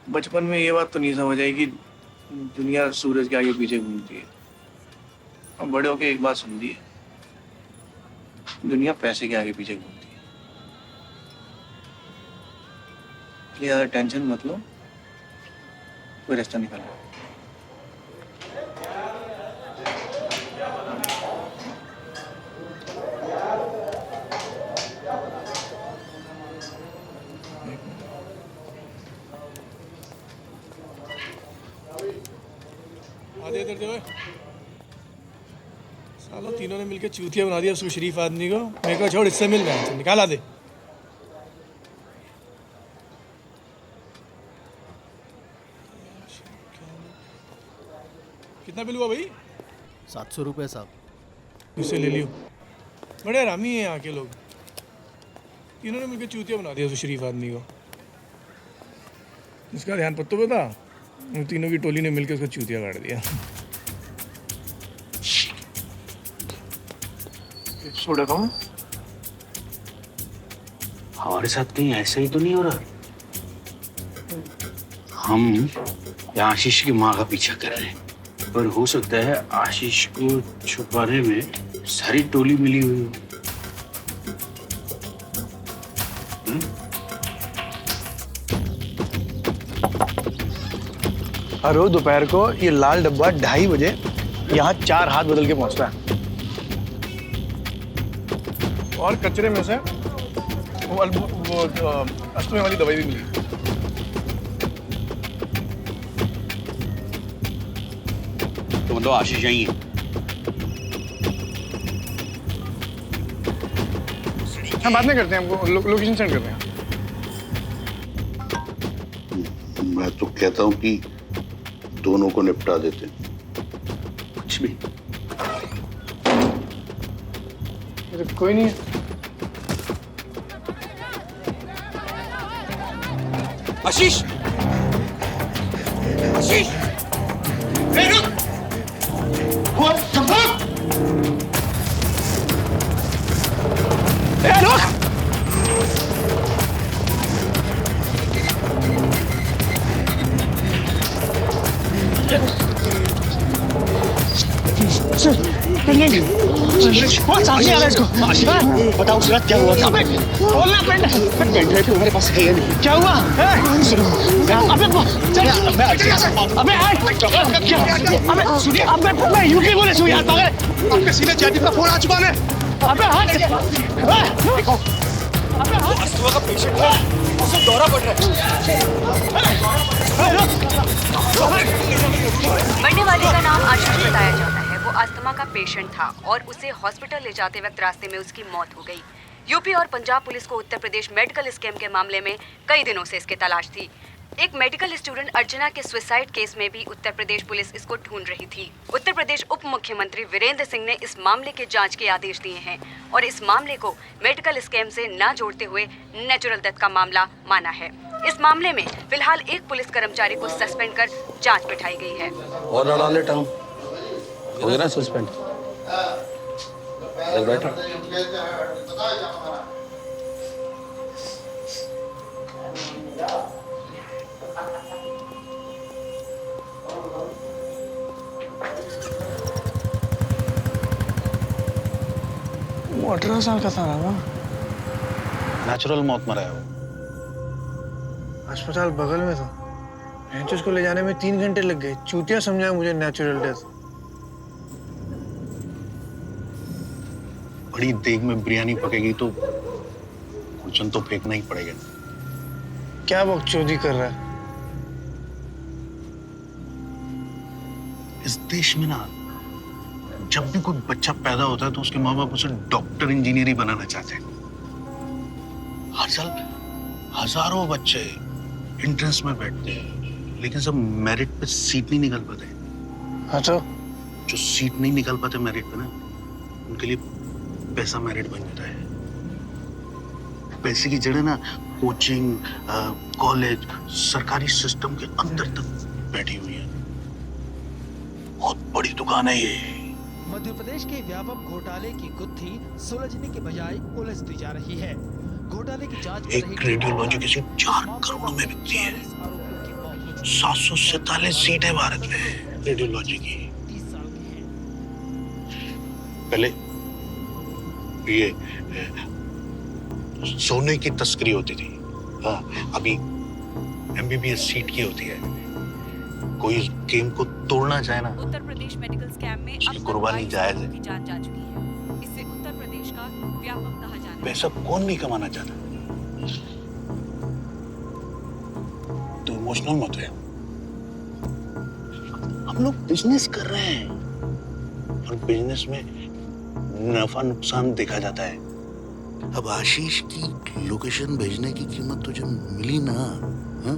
बचपन में ये बात तो नहीं समझ आई कि दुनिया सूरज के आगे पीछे घूमती है। अब बड़े होके एक बात समझी है, दुनिया पैसे के आगे पीछे घूमती है, इसलिए ज्यादा टेंशन मत लो, कोई रास्ता निकालो। आधे इधर जो है सालों तीनों ने मिलकर चूतिया बना दिया उसको, शरीफ आदमी को। मेरे को छोड़, इससे मिल रहा है, निकाल आधे। कितना बिल हुआ भाई? 700 रुपये साहब। मुझसे ले लियो। बड़े हरामी हैं यहाँ के लोग, तीनों ने मिलकर चूतिया बना दिया उस शरीफ आदमी को। इसका ध्यान पत्तों पे था, उन तीनों की टोली ने मिलकर उसको चूतिया काट दिया। सोडा खाऊं? हमारे साथ कहीं ऐसा ही तो नहीं हो रहा? हम यहाँ आशीष की माँ का पीछा कर रहे हैं, पर हो सकता है आशीष को छुपाने में सारी टोली मिली हुई हो। हर रोज दोपहर को ये लाल डब्बा 2:30 बजे यहाँ 4 हाथ बदल के पहुंचता है, और कचरे में से वो अस्थमा वाली दवाई भी मिली। तो मतलब आशीष यही है? हम बात नहीं करते हैं, हमको लोकेशन सेंड करते हैं। मैं तो कहता हूँ कि दोनों को निपटा देते। कुछ भी कोई नहीं है। आशीष, आशीष, रुक! बताओ सूरत क्या हुआ था? बोलना पेंट है तुम्हारे पास है या नहीं? क्या हुआ? अबे यूपी पुलिस हुई यार, आपके सीधे जैदी का फोन आ चुका है। अबे हाथ देखो, अबे हाथ अस्थमा का पेशेंट है, उसे दौरा पड़ रहा है। मरने वाले का नाम आशीष बताया जाता है। वो अस्थमा का पेशेंट था और उसे हॉस्पिटल ले जाते वक्त रास्ते में उसकी मौत हो गई। यूपी और पंजाब पुलिस को उत्तर प्रदेश मेडिकल स्कैम के मामले में कई दिनों से इसकी तलाश थी। एक मेडिकल स्टूडेंट अर्चना के सुसाइड केस में भी उत्तर प्रदेश पुलिस इसको ढूंढ रही थी। उत्तर प्रदेश उप मुख्यमंत्री वीरेंद्र सिंह ने इस मामले के जांच के आदेश दिए हैं और इस मामले को मेडिकल स्कैम से न जोड़ते हुए नेचुरल डेथ का मामला माना है। इस मामले में फिलहाल एक पुलिस कर्मचारी को सस्पेंड कर जांच बिठाई गई है। और लड़ा लेता हूँ, हो गया ना सस्पेंड? बैठो। वो 18 साल का था ना? नेचुरल मौत मरा है वो। अस्पताल बगल में था, उसको ले जाने में 3 घंटे लग गए। चूतिया समझा मुझे नेचुरल डेथ। बड़ी देग में बिरयानी पकेगी तो कुचन तो फेंकना ही पड़ेगा। क्या बकचोदी कर रहा है? इस देश में ना जब भी कोई बच्चा पैदा होता है तो उसके माँ बाप उसे डॉक्टर इंजीनियर ही बनाना चाहते हैं। हर साल हजारों बच्चे एंट्रेंस में बैठते हैं, लेकिन सब मेरिट पे सीट नहीं निकल पाते। हाँ तो जो सीट नहीं निकल पाते मेरिट पे ना, उनके लिए पैसा मेरिट बन जाता है। पैसे की जड़ें ना कोचिंग, कॉलेज, सरकारी सिस्टम के अंदर तक बैठी हुई है। बहुत बड़ी दुकान है ये। मध्य प्रदेश के व्यापक घोटाले की गुत्थी सुलझने के बजाय उलझती जा रही है। घोटाले की जांच एक रेडियोलॉजी किसी 4 करोड़ में बिकती है। 747 सीट है भारत में रेडियोलॉजी की। ये सोने की तस्करी होती थी। हाँ, अभी MBBS सीट की होती है। कोई इस गेम को तोड़ना चाहे ना, उत्तर प्रदेश मेडिकल स्कैम में उसकी कुर्बानी जायज है। की जान जा चुकी है। इससे उत्तर प्रदेश का व्यापक कहा जाना है। पैसा कौन नहीं कमाना चाहता, तो इमोशनल मत है। हम लोग बिजनेस कर रहे हैं और बिजनेस में नफा नुकसान देखा जाता है। अब आशीष की लोकेशन भेजने की कीमत तुझे मिली ना? हाँ?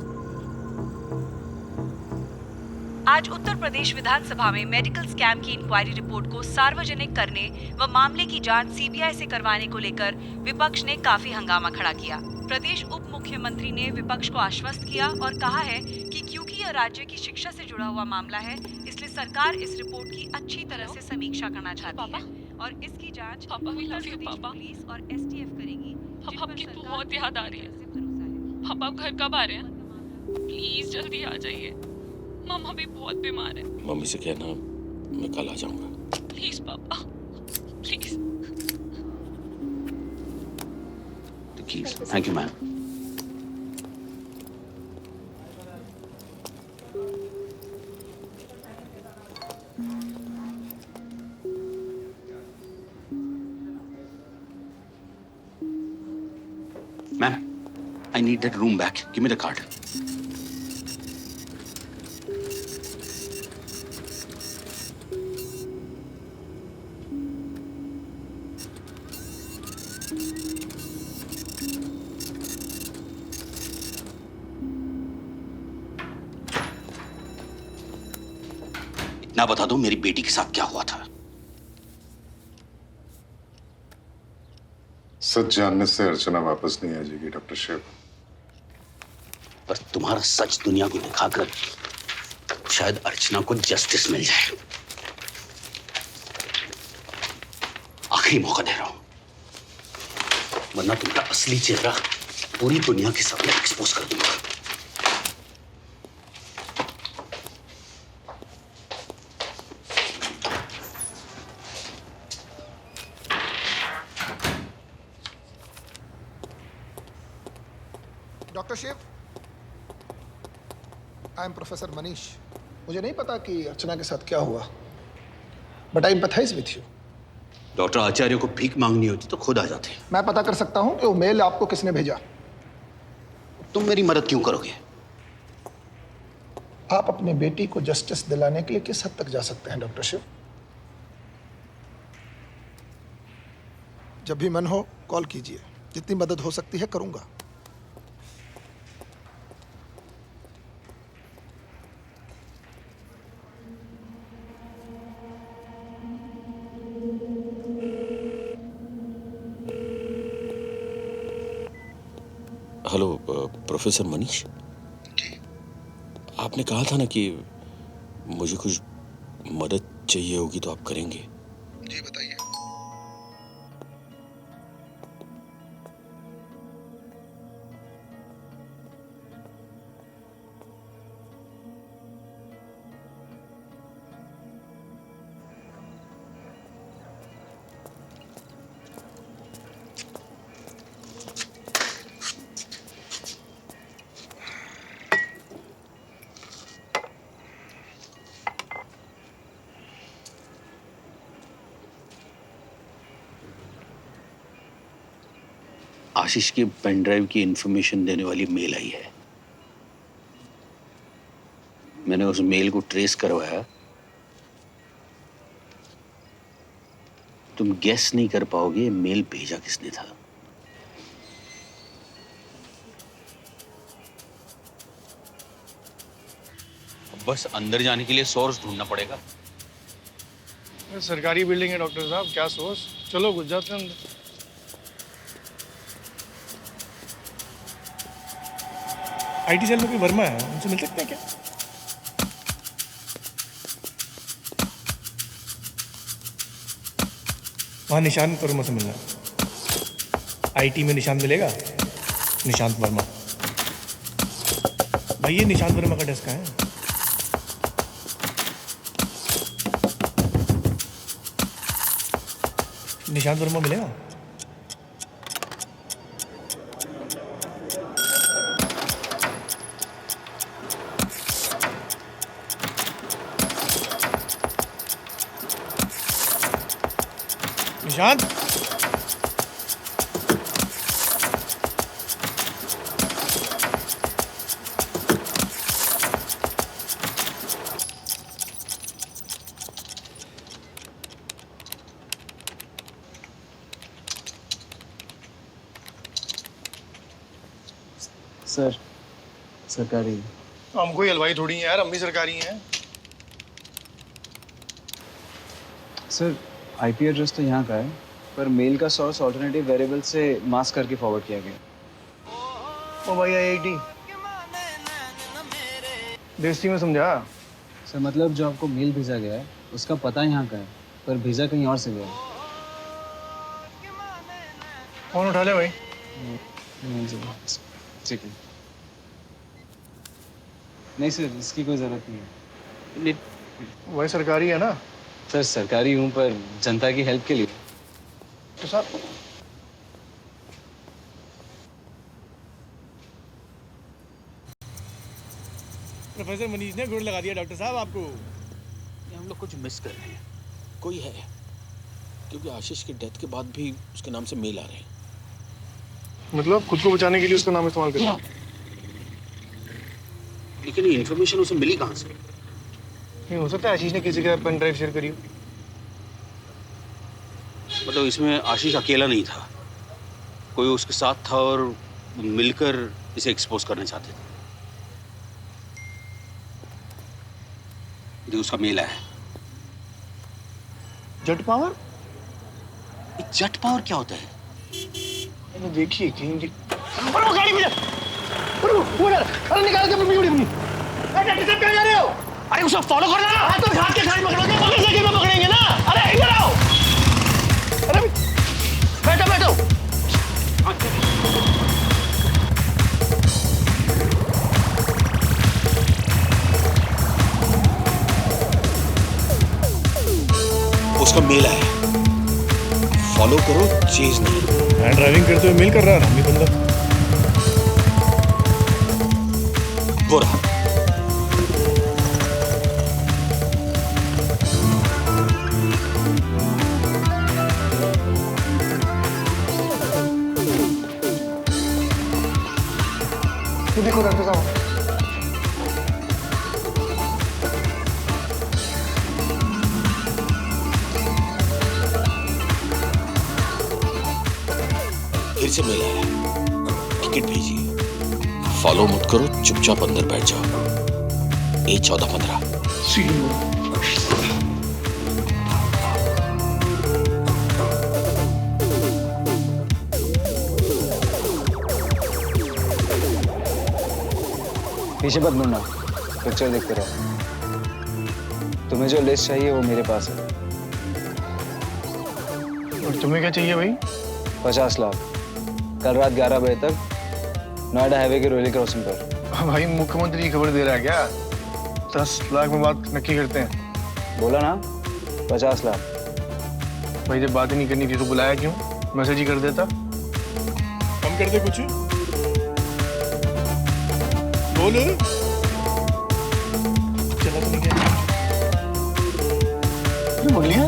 आज उत्तर प्रदेश विधानसभा में मेडिकल स्कैम की इंक्वायरी रिपोर्ट को सार्वजनिक करने व मामले की जांच CBI से करवाने को लेकर विपक्ष ने काफी हंगामा खड़ा किया। प्रदेश उप मुख्यमंत्री ने विपक्ष को आश्वस्त किया और कहा है कि क्योंकि यह राज्य की शिक्षा से जुड़ा हुआ मामला है, इसलिए सरकार इस रिपोर्ट की अच्छी तरह से समीक्षा करना चाहती है और इसकी जांच उत्तर प्रदेश पुलिस और STF करेगी। पापा आपकी बहुत याद आ रही है। पापा आप घर कब आ रहे हैं? प्लीज जल्दी आ जाइए, मामा भी बहुत बीमार है। मम्मी से कहना मैं कल आ जाऊंगा। प्लीज पापा, please. Thank you ma'am. Ma'am, I need that room back. Give me the card. इतना बता दो मेरी बेटी के साथ क्या हुआ था। सच जानने से अर्चना वापस नहीं आ जाएगी डॉक्टर शिव। बस तुम्हारा सच दुनिया को दिखाकर शायद अर्चना को जस्टिस मिल जाए। आखिरी मौका दे रहा हूं, वरना तुम्हारा असली चेहरा पूरी दुनिया के सामने एक्सपोज कर दूंगा। Doctor Shiv, I am professor Manish. मुझे नहीं पता कि अर्चना के साथ क्या हुआ, but I empathise with you. Doctor Acharya को भीख मांगनी होती तो खुद आ जाते। मैं पता कर सकता हूं कि वो मेल आपको किसने भेजा। तुम मेरी मदद क्यों करोगे? आप अपनी बेटी को जस्टिस दिलाने के लिए किस हद तक जा सकते हैं डॉक्टर शिव? जब भी मन हो कॉल कीजिए, जितनी मदद हो सकती है करूंगा। हेलो प्रोफेसर मनीष, आपने कहा था ना कि मुझे कुछ मदद चाहिए होगी तो आप करेंगे। जी बताइए। आशीष के पेन ड्राइव की इंफॉर्मेशन देने वाली मेल आई है। मैंने उस मेल को ट्रेस करवाया। तुम गेस नहीं कर पाओगे मेल भेजा किसने था। बस अंदर जाने के लिए सोर्स ढूंढना पड़ेगा। सरकारी बिल्डिंग है डॉक्टर साहब, क्या सोर्स। चलो घुस जाते हैं अंदर। IT सेल में कोई वर्मा है, उनसे मिल सकते हैं क्या? वहाँ निशांत वर्मा से मिलना। IT में निशांत मिलेगा, निशांत वर्मा। भाई ये निशांत वर्मा का डेस्क है। निशांत वर्मा मिलेगा? निशांत सर सरकारी हम कोई हलवाई थोड़ी हैं यार, हम भी सरकारी हैं। सर आईपी एड्रेस तो यहाँ का है, पर मेल का सोर्स ऑल्टरनेटिव वेरिएबल से मास्क करके फॉरवर्ड किया गया। ओ भाई आईआईटी देसी में समझा। सर मतलब जो आपको मेल भेजा गया है उसका पता यहाँ का है, पर भेजा कहीं और से गया है। फोन उठा ले भाई। नहीं सर, ठीक है। नहीं सर, इसकी कोई जरूरत नहीं है। वही सरकारी है ना? सर सरकारी हूँ, पर जनता की हेल्प के लिए। तो साहब प्रोफेसर मनीष ने गुड़ लगा दिया डॉक्टर साहब आपको। ये हम लोग कुछ मिस कर रहे हैं। कोई है, क्योंकि आशीष की डेथ के बाद भी उसके नाम से मेल आ रहे हैं। मतलब खुद को बचाने के लिए उसका नाम इस्तेमाल कर। लेकिन ये इन्फॉर्मेशन उसे मिली कहाँ से? नहीं हो सकता आशीष ने किसी का पेन ड्राइव शेयर करी हो। मतलब इसमें आशीष अकेला नहीं था, कोई उसके साथ था और मिलकर इसे एक्सपोज करना चाहते थे। ये उसका मेल है। जट पावर? जट पावर क्या होता है? मैंने देखी कहीं। अरे वो गाड़ी में जा। अरे निकाल के अपनी। डॉक्टर साहब कहाँ जा रहे हो? अरे उसे फॉलो करना ना। हाँ तो हाथ के साइड पकड़ोगे, पकड़ सके तो पकड़ेंगे ना। अरे इधर आओ। अरे बैठो बैठो। उसका मेल है, फॉलो करो, चेज नहीं। मैं ड्राइविंग करते हुए मेल कर रहा हूँ बंदा। बुरा देखो डॉक्टर साहब, फिर से मेल आया। टिकट भेजिए, फॉलो मत करो, चुपचाप अंदर बैठ जाओ। A1415। पीछे मत मुड़ना, पिक्चर देखते रहो। तुम्हें जो लिस्ट चाहिए वो मेरे पास है। और तुम्हें क्या चाहिए भाई? 50 लाख कल रात 11 बजे तक नोएडा हाईवे के रोहिली क्रॉसिंग पर। भाई मुख्यमंत्री की खबर दे रहा है क्या? 10 लाख में बात नक्की करते हैं। बोला ना 50 लाख। भाई जब बात ही नहीं करनी थी तो बुलाया क्यों? मैसेज ही कर देता। कम कर दे कुछ। बोल। चला तो नहीं गया। बोल लिया।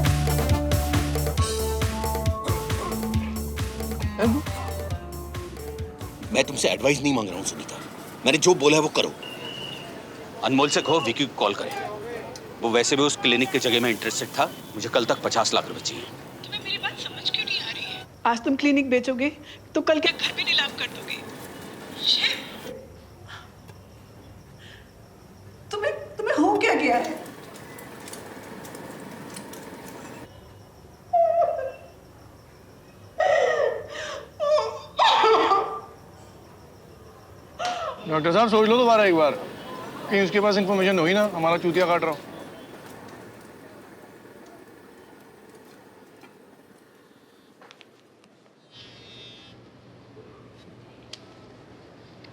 मैं तुमसे एडवाइस नहीं मांग रहा हूँ सुनीता, मैंने जो बोला है वो करो। अनमोल से कहो विकी को कॉल करे, वो वैसे भी उस क्लिनिक की जगह में इंटरेस्टेड था। मुझे कल तक 50 लाख रुपए चाहिए। तुम्हें मेरी बात समझ क्यों नहीं आ रही है? आज तुम क्लिनिक बेचोगे तो कल क्या घर भी नीलाम कर दोगे? तुम्हें हो क्या गया है? डॉक्टर साहब सोच लो दोबारा एक बार, कहीं उसके पास इंफॉर्मेशन हुई ना हमारा चूतिया काट रहा हूं।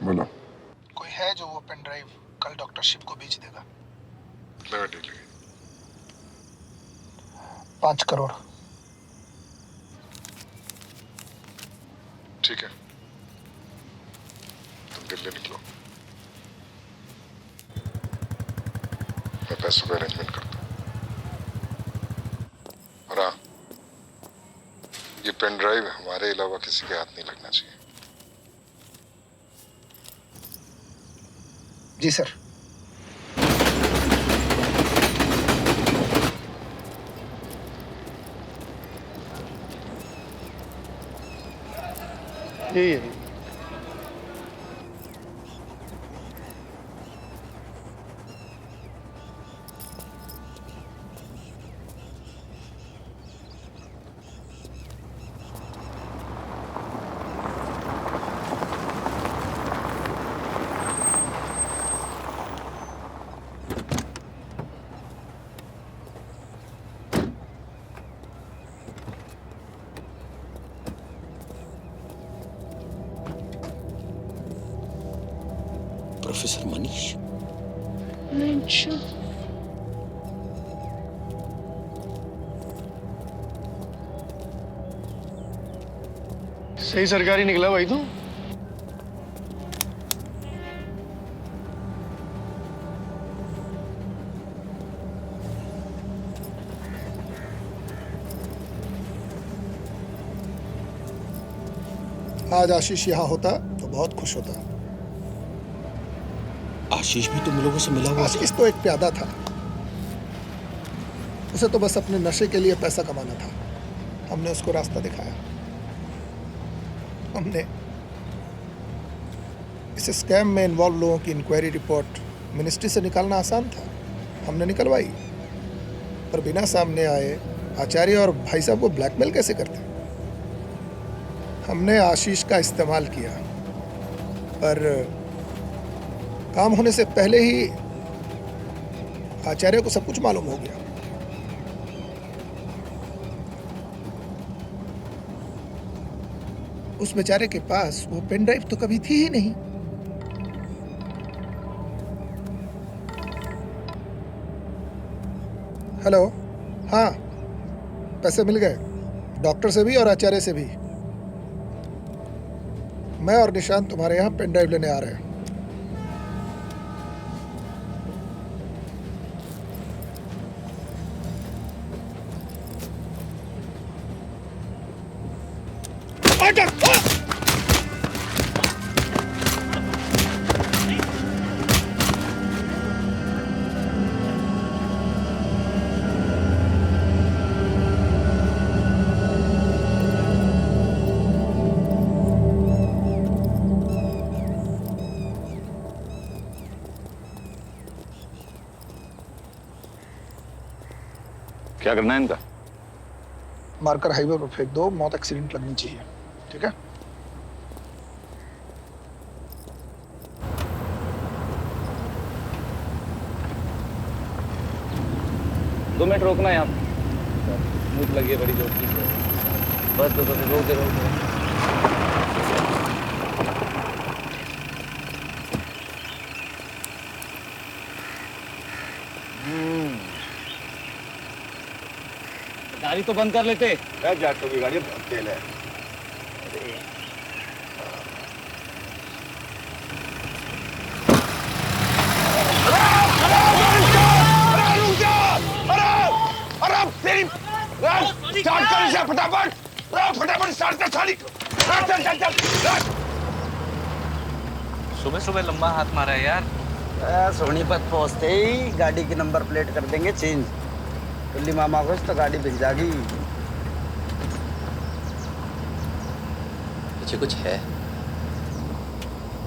बोलो। कोई है जो वो पेन ड्राइव कल डॉक्टर शिव को भेज देगा? लगा डील। 5 करोड़। ठीक है, तुम दिल्ली निकलो, मैं पैसों का अरेंजमेंट करता हूँ। और हाँ, ये पेन ड्राइव हमारे अलावा किसी के हाथ नहीं लगना चाहिए। जी सर। यही प्रोफेसर मनीष। सही सरकारी निकला भाई तू। आज आशीष यहाँ होता तो बहुत खुश होता। आशीष भी तुम लोगों से मिला हुआ? आशीष तो एक प्यादा था, उसे तो बस अपने नशे के लिए पैसा कमाना था। हमने उसको रास्ता दिखाया। हमने इस स्कैम में इन्वॉल्व लोगों की इंक्वायरी रिपोर्ट मिनिस्ट्री से निकालना आसान था, हमने निकलवाई। पर बिना सामने आए आचार्य और भाई साहब को ब्लैकमेल कैसे करते? हमने आशीष का इस्तेमाल किया, पर काम होने से पहले ही आचार्य को सब कुछ मालूम हो गया। उस बेचारे के पास वो पेन ड्राइव तो कभी थी ही नहीं। हेलो, हाँ, पैसे मिल गए डॉक्टर से भी और आचार्य से भी। मैं और निशांत तुम्हारे यहाँ पेन ड्राइव लेने आ रहे हैं। क्या करना है इनका? मारकर हाईवे पर फेंक दो, मौत एक्सीडेंट लगनी चाहिए, ठीक है? दो मिनट रोकना यहाँ, भूख लगी है बड़ी जोर की। बस रोक दे। गाड़ी तो बंद कर लेते। जाटों की गाड़ी बहुत तेल है। सुबह सुबह लंबा हाथ मारा है यार। सोनीपत पहुंचते ही गाड़ी की नंबर प्लेट कर देंगे चेंज। दिल्ली मामा को तो गाड़ी भिज जाएगी। पीछे कुछ है,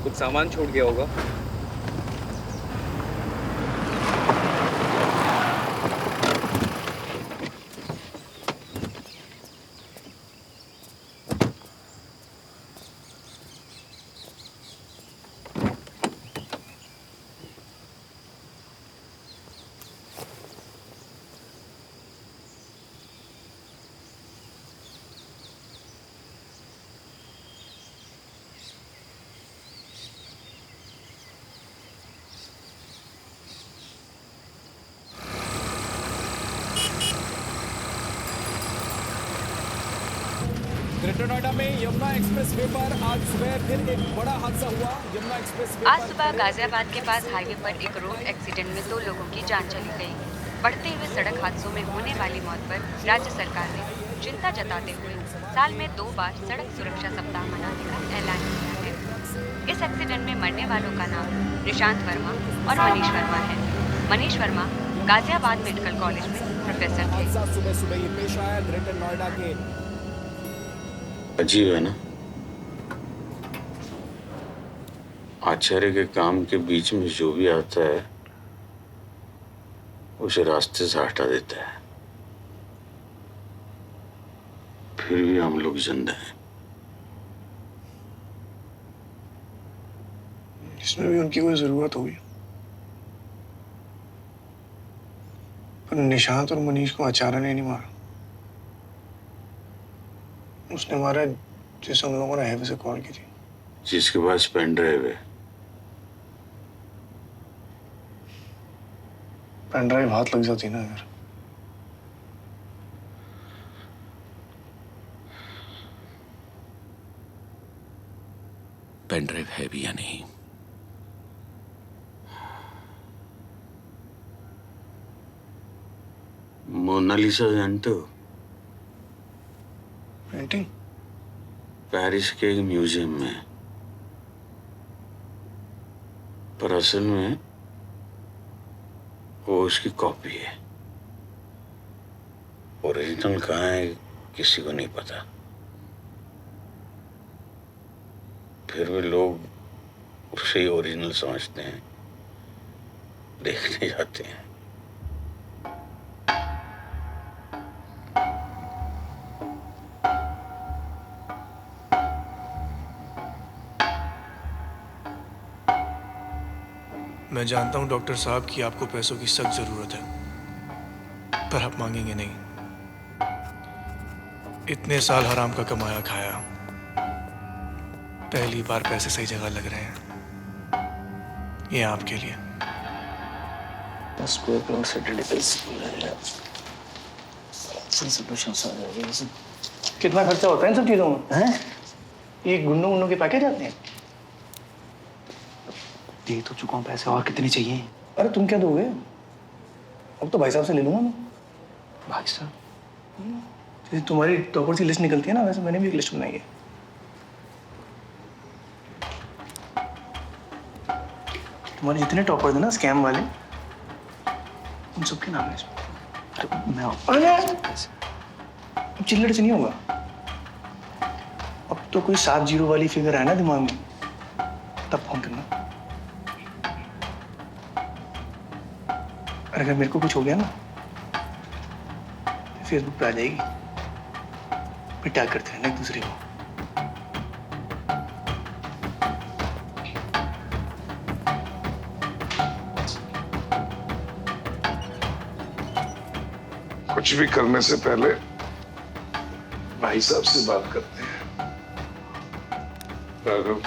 कुछ सामान छूट गया होगा। ग्रेटर नोएडा में यमुना एक्सप्रेस वे पर आज सुबह फिर एक बड़ा हादसा हुआ। यमुना एक्सप्रेस वे आज सुबह गाजियाबाद के पास हाईवे पर एक रोड एक्सीडेंट में 2 लोगों की जान चली गई। बढ़ते हुए सड़क हादसों में होने वाली मौत पर राज्य सरकार ने चिंता जताते हुए साल में 2 बार सड़क सुरक्षा सप्ताह मनाने का ऐलान किया है। इस एक्सीडेंट में मरने वालों का नाम निशांत वर्मा और मनीष वर्मा है। मनीष वर्मा गाजियाबाद मेडिकल कॉलेज में प्रोफेसर थे। अजीब है ना, आचार्य के काम के बीच में जो भी आता है उसे रास्ते से हटा देता है, फिर भी हम लोग जिंदा हैं। इसमें भी उनकी कोई जरूरत होगी, पर निशांत और मनीष को आचार्य ने नहीं मारा। उसने मारा जिसे हम लोगों ने हैवी से कॉल की थी। जिसके पास पेन ड्राइव है। पेन ड्राइव हाथ लग जाती ना यार। पेन ड्राइव है भी या नहीं? मोनालिसा जानते हो? पेंटिंग पेरिस के एक म्यूजियम में, पर असल में वो उसकी कॉपी है। ओरिजिनल कहाँ है किसी को नहीं पता, फिर भी लोग उसे ही ओरिजिनल समझते हैं, देखने जाते हैं। मैं जानता हूं डॉक्टर साहब कि आपको पैसों की सख्त जरूरत है, पर आप मांगेंगे नहीं। इतने साल हराम का कमाया खाया, पहली बार पैसे सही जगह लग रहे हैं। ये आपके लिए। कितना खर्चा होता है इन सब चीजों में? ये गुंडों के पैकेज आते हैं। दे तो चुका हूँ पैसे, और कितने चाहिए? अरे तुम क्या दोगे? अब तो भाई साहब से ले लूंगा मैं। भाई साहब? जैसे तुम्हारी टॉपर की लिस्ट निकलती है ना, वैसे मैंने भी एक लिस्ट बनाई है। तुम्हारे जितने टॉपर थे ना स्कैम वाले, उन सबके नाम है इसमें। अरे मैं अब चिल्लड़ से नहीं होगा। अब तो कोई 7 जीरो वाली फिगर है ना दिमाग में, तब फोन करना। और अगर मेरे को कुछ हो गया ना, तो फेसबुक पे आ जाएगी, फिर टैग करते रहना एक दूसरे को। कुछ भी करने से पहले भाई साहब से बात करते हैं। राघव,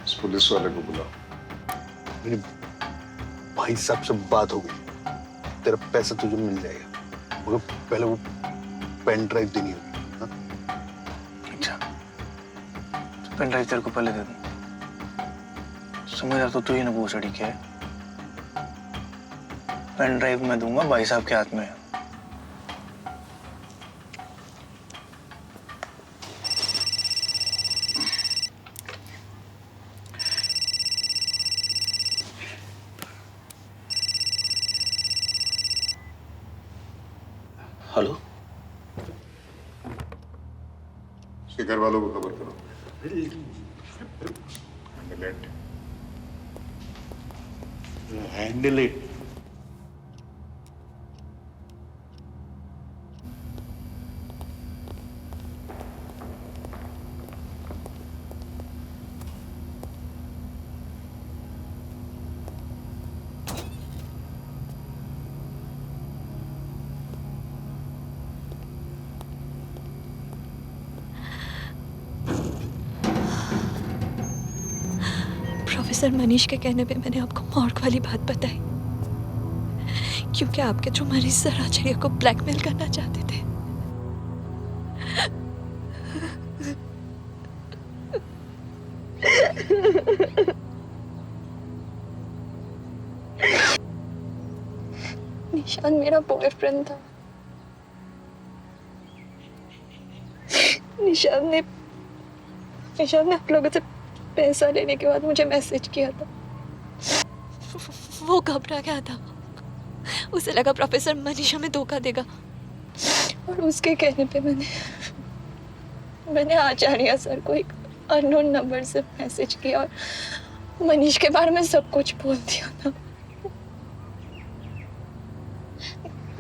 इस पुलिस वाले को बुलाओ। मेरे भाई साहब से बात हो गई, तेरा पैसा तुझे मिल जाएगा, मगर पहले वो पेन ड्राइव देनी होगी। अच्छा, तो पेन ड्राइव तेरे को पहले दे दूं। समझ रहा तो तू ही ना पूछ रही क्या है। पेन ड्राइव मैं दूंगा, भाई साहब के हाथ में है। हेलो, शिखर वालों को खबर करो। Handle it. प्रोफेसर मनीष के कहने पे मैंने आपको मॉर्ग वाली बात बताई, क्योंकि आपके जो मरीज सर आचार्य को ब्लैकमेल करना चाहते थे। निशान मेरा बॉयफ्रेंड था। निशाद ने आप लोगों से पैसा लेने के बाद मुझे मैसेज किया था। वो घबरा गया था, उसे लगा प्रोफेसर मनीष हमें धोखा देगा, और उसके कहने पे मैंने आचार्य सर को एक अननोन नंबर से मैसेज किया और मनीष के बारे में सब कुछ बोल दिया था।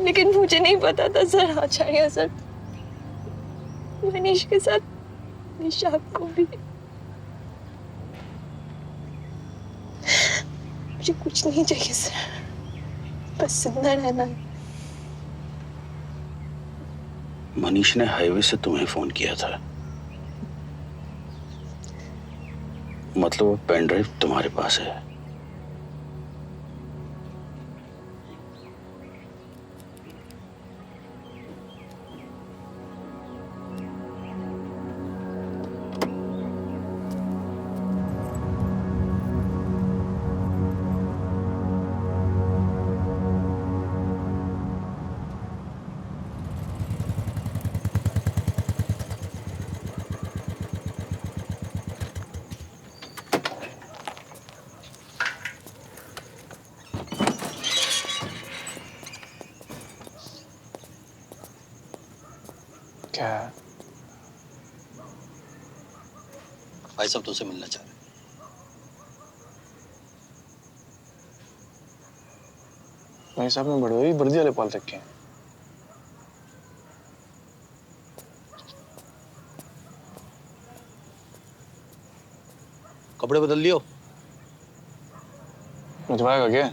लेकिन मुझे नहीं पता था सर, आचार्य सर मनीष के साथ निशाद को भी। मुझे कुछ नहीं चाहिए सर, बस जिंदा रहना है। मनीष ने हाईवे से तुम्हें फोन किया था, मतलब वो पेन ड्राइव तुम्हारे पास है। क्या? भाई साहब तुमसे मिलना चाह रहे हैं। भाई साहब ने बड़े वर्दी वाले पाल रखे हैं। कपड़े बदल लियो। भिजवाएगा क्या?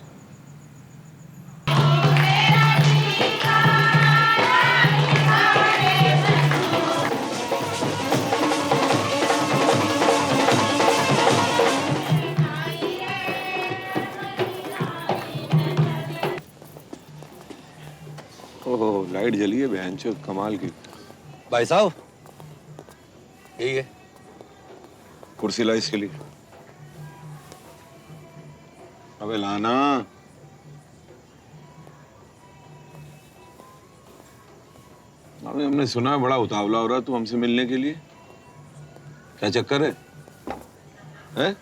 ओहो, लाइट जली है बहन चो, कमाल की। भाई साहब यही है कुर्सी ला इसके लिए। अबे लाना। अबे हमने सुना बड़ा उतावला हो रहा तू हमसे मिलने के लिए, क्या चक्कर है? हैं?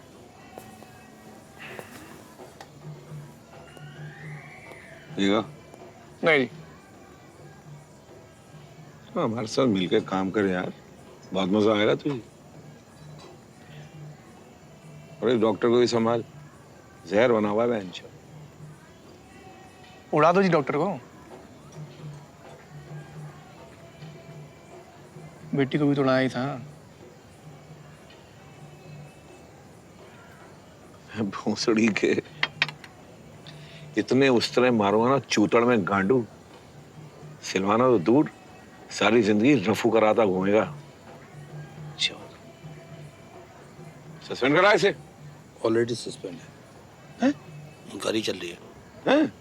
नहीं, हमारे साथ मिलकर काम कर यार, बहुत मजा आएगा तुझे। और इस डॉक्टर को भी संभाल, जहर बना हुआ है बहन चो। उड़ा दो जी डॉक्टर को। बेटी को भी तो उड़ाया ही था। भोसड़ी के इतने उस तरह मारूंगा ना चूतड़ में गांडू, सिलवाना तो दूर, सारी जिंदगी रफू कराता घूमेगा। सस्पेंड करा इसे। ऑलरेडी सस्पेंड है। इंक्वायरी चल रही है। हैं?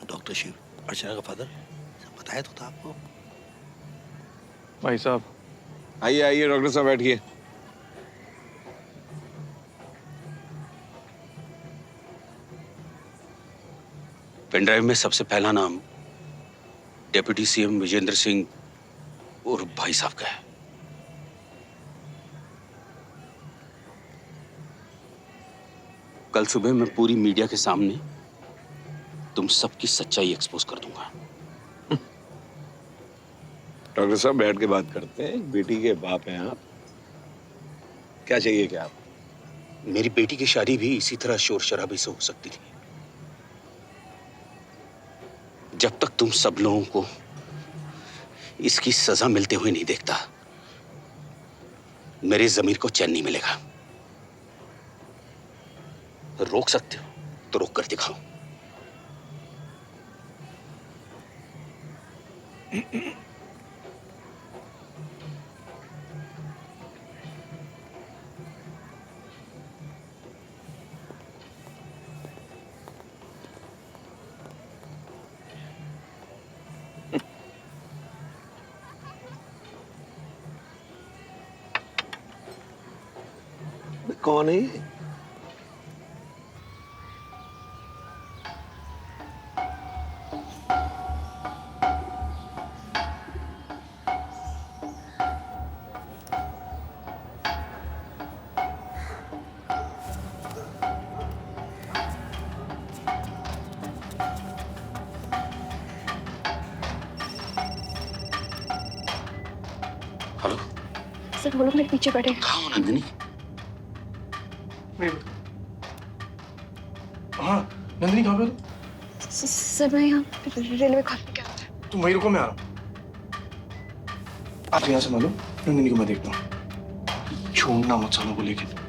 डॉक्टर शिव, अर्चना का फादर, बताया तो था आपको। भाई साहब आइए आइए डॉक्टर साहब बैठिए। पेनड्राइव में सबसे पहला नाम डेप्यूटी सीएम विजेंद्र सिंह और भाई साहब का है। कल सुबह मैं पूरी मीडिया के सामने तुम सबकी सच्चाई एक्सपोज कर दूंगा। डॉक्टर साहब बैठ के बात करते हैं, बेटी के बाप हैं आप, क्या चाहिए क्या आप? मेरी बेटी की शादी भी इसी तरह शोर शराबे से हो सकती थी। जब तक तुम सब लोगों को इसकी सजा मिलते हुए नहीं देखता, मेरे जमीर को चैन नहीं मिलेगा। रोक सकते हो तो रोक कर दिखाओ। कौन है ये? हेलो सर वो लोग मेरे पीछे बैठे हैं। कहाँ हो नंदिनी? हाँ नंदिनी कहाँ पे हो? सर मैं यहाँ रेलवे खाते में क्या होता है? तुम वहीं रुको, मैं आ रहा हूँ। आप यहाँ संभालो, नंदिनी को मैं देखता हूँ। छोड़ना मत सालों को लेके।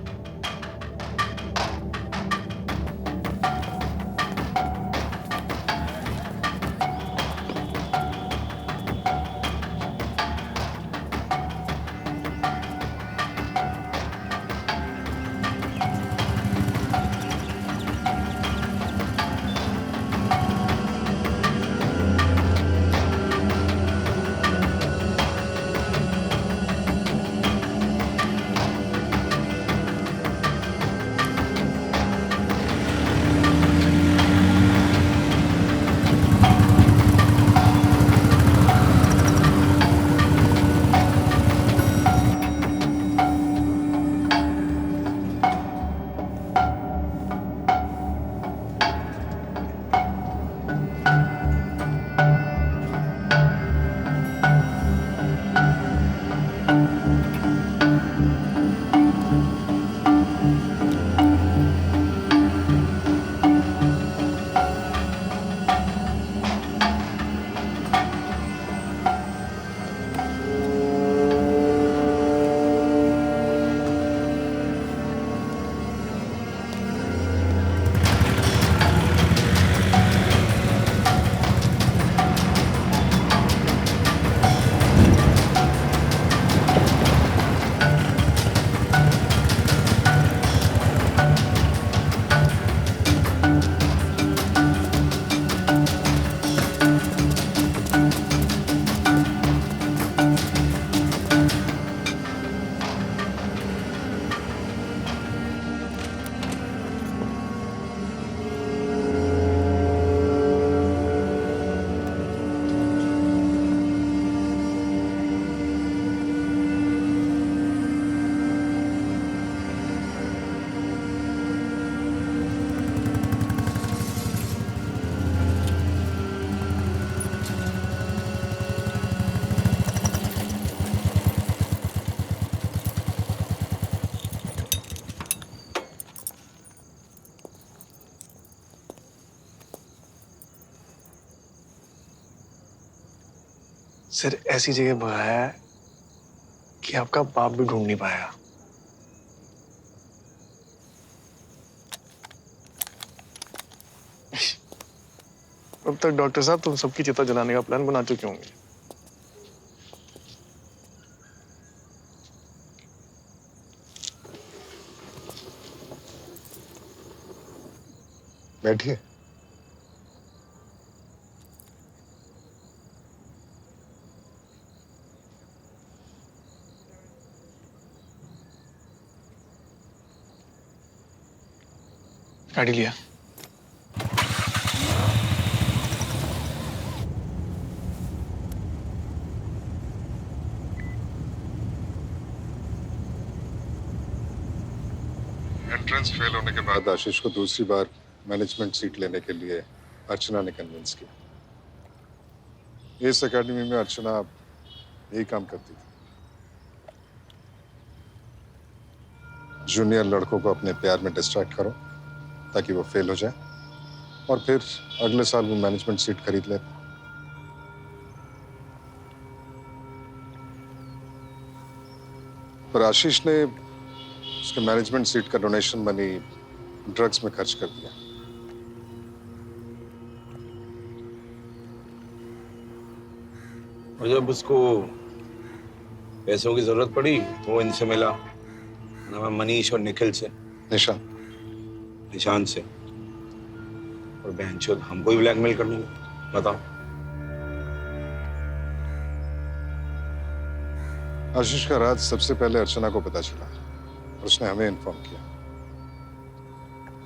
सर ऐसी जगह भगाया है कि आपका बाप भी ढूंढ नहीं पाएगा। अब तक डॉक्टर साहब तुम सबकी चिता जलाने का प्लान बना चुके होंगे। बैठिए। गाड़ी लिया। एंट्रेंस फेल होने के बाद आशीष को दूसरी बार मैनेजमेंट सीट लेने के लिए अर्चना ने कन्विंस किया। इस एकेडमी में अर्चना यही काम करती थी, जूनियर लड़कों को अपने प्यार में डिस्ट्रैक्ट करो ताकि वो फेल हो जाए और फिर अगले साल वो मैनेजमेंट सीट खरीद ले। पर आशीष ने उसके मैनेजमेंट सीट का डोनेशन मनी ड्रग्स में खर्च कर दिया। और जब उसको पैसों की जरूरत पड़ी तो वो इनसे मिला, मनीष और निखिल से, निशान से, और बहनचोद हमको ही ब्लैकमेल करने लगे। बताओ। आशीष का राज सबसे पहले अर्चना को पता चला और उसने हमें इन्फॉर्म किया।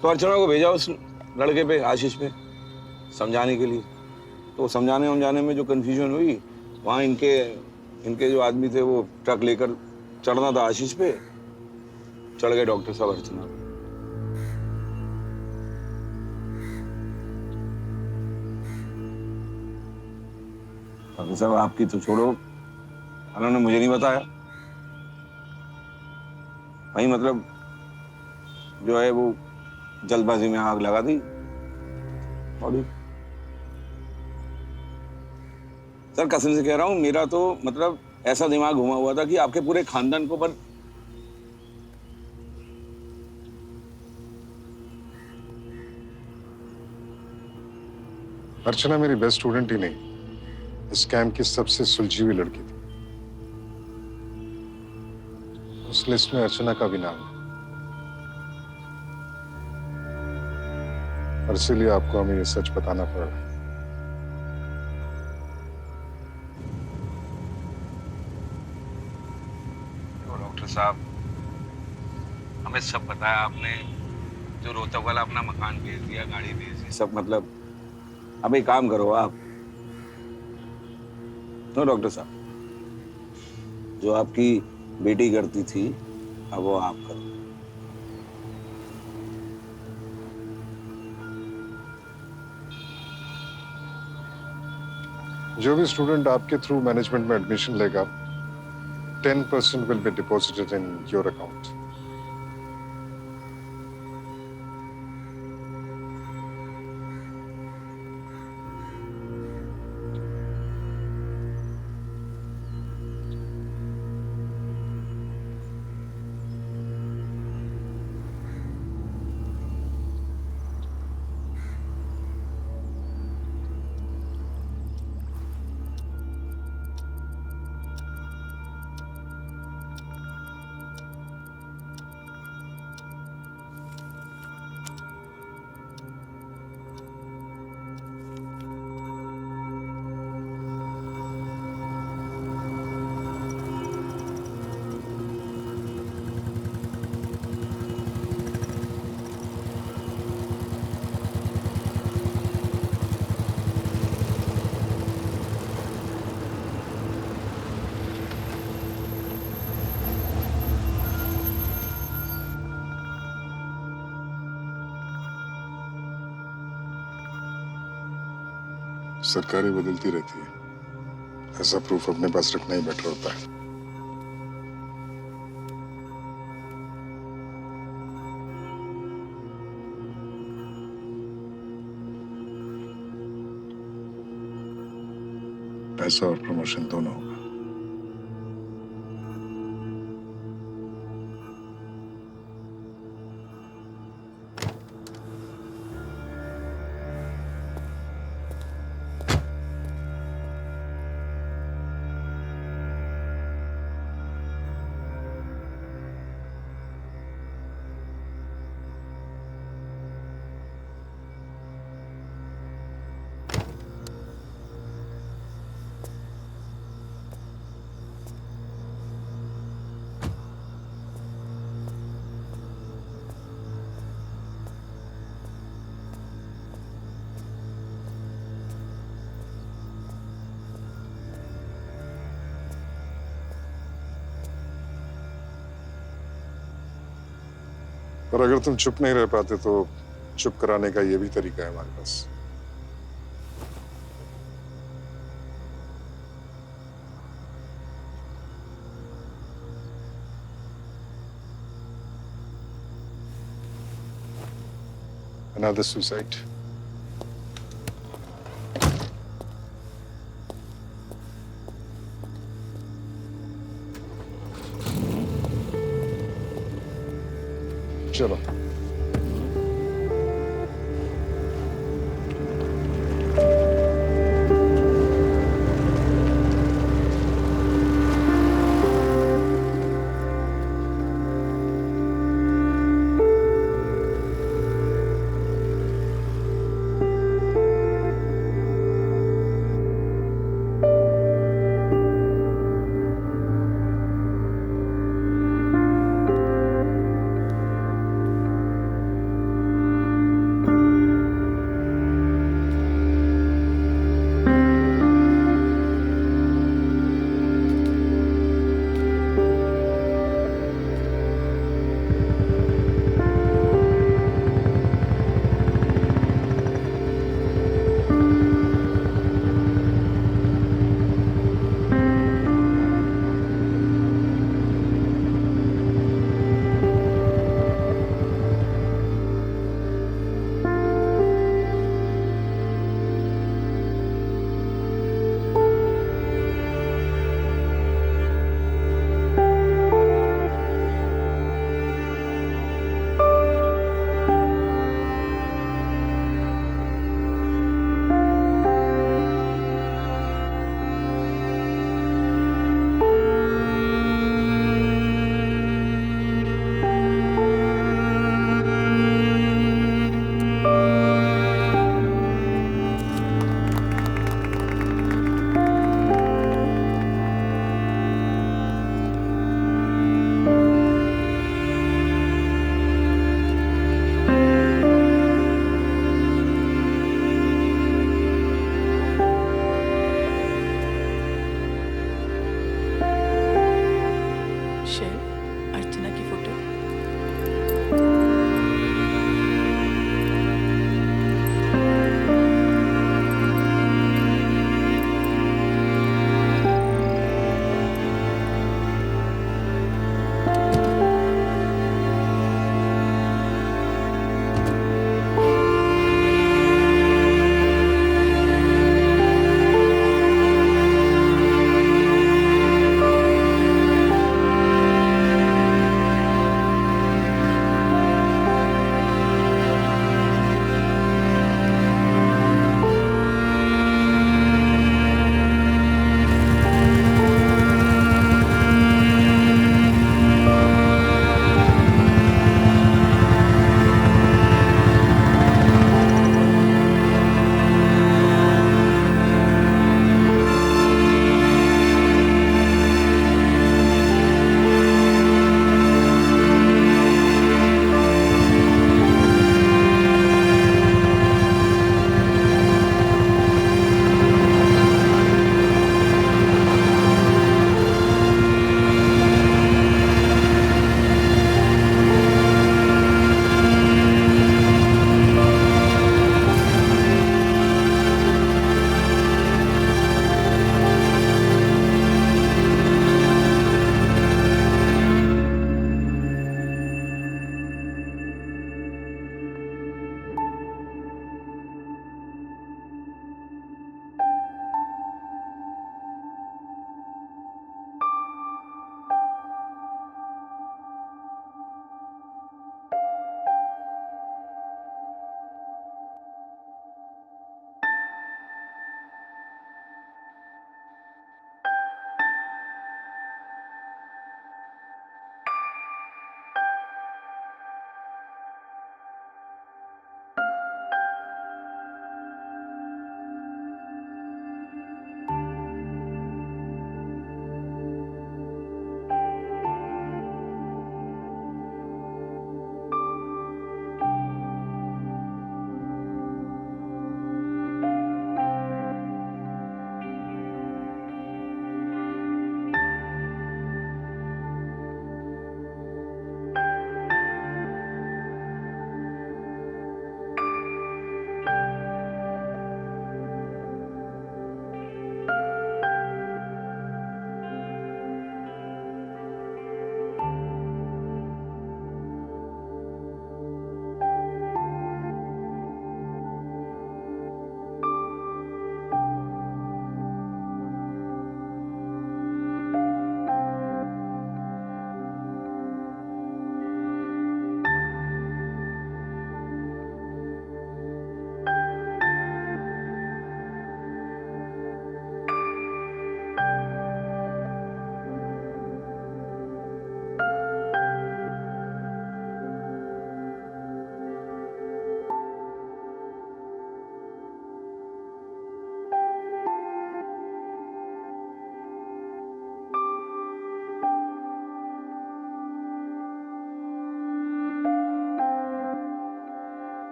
तो अर्चना को भेजा उस लड़के पे, आशीष पे, समझाने के लिए। तो समझाने में जो कंफ्यूजन हुई, वहाँ इनके जो आदमी थे वो ट्रक लेकर चढ़ना था आशीष पे, चढ़ गए डॉक्टर साहब अर्चना पे। डॉक्टर साहब आपकी तो छोड़ो, उन्होंने मुझे नहीं बताया। वही मतलब जो है वो जल्दबाजी में आग लगा दी बॉडी। सर कसम से कह रहा हूँ, मेरा तो मतलब ऐसा दिमाग घुमा हुआ था कि आपके पूरे खानदान को पर अर्चना मेरी बेस्ट स्टूडेंट ही नहीं, इस कैंप की सबसे सुलझी हुई लड़की थी। उस लिस्ट में अर्चना का भी नाम है, और इसीलिए आपको हमें ये सच बताना पड़ रहा है। डॉक्टर साहब, हमें सब बताया आपने, जो रोहतक वाला अपना मकान बेच दिया, गाड़ी बेच दी, सब मतलब। अब एक काम करो आप, तो डॉक्टर साहब, जो आपकी बेटी करती थी अब वो आप करो। जो भी स्टूडेंट आपके थ्रू मैनेजमेंट में एडमिशन लेगा, 10% will be deposited in your account. सरकारें बदलती रहती है, ऐसा प्रूफ अपने पास रखना ही बेटर होता है। पैसा और प्रमोशन दोनों होगा। और अगर तुम चुप नहीं रह पाते तो चुप कराने का ये भी तरीका है हमारे पास। Another suicide. चलो।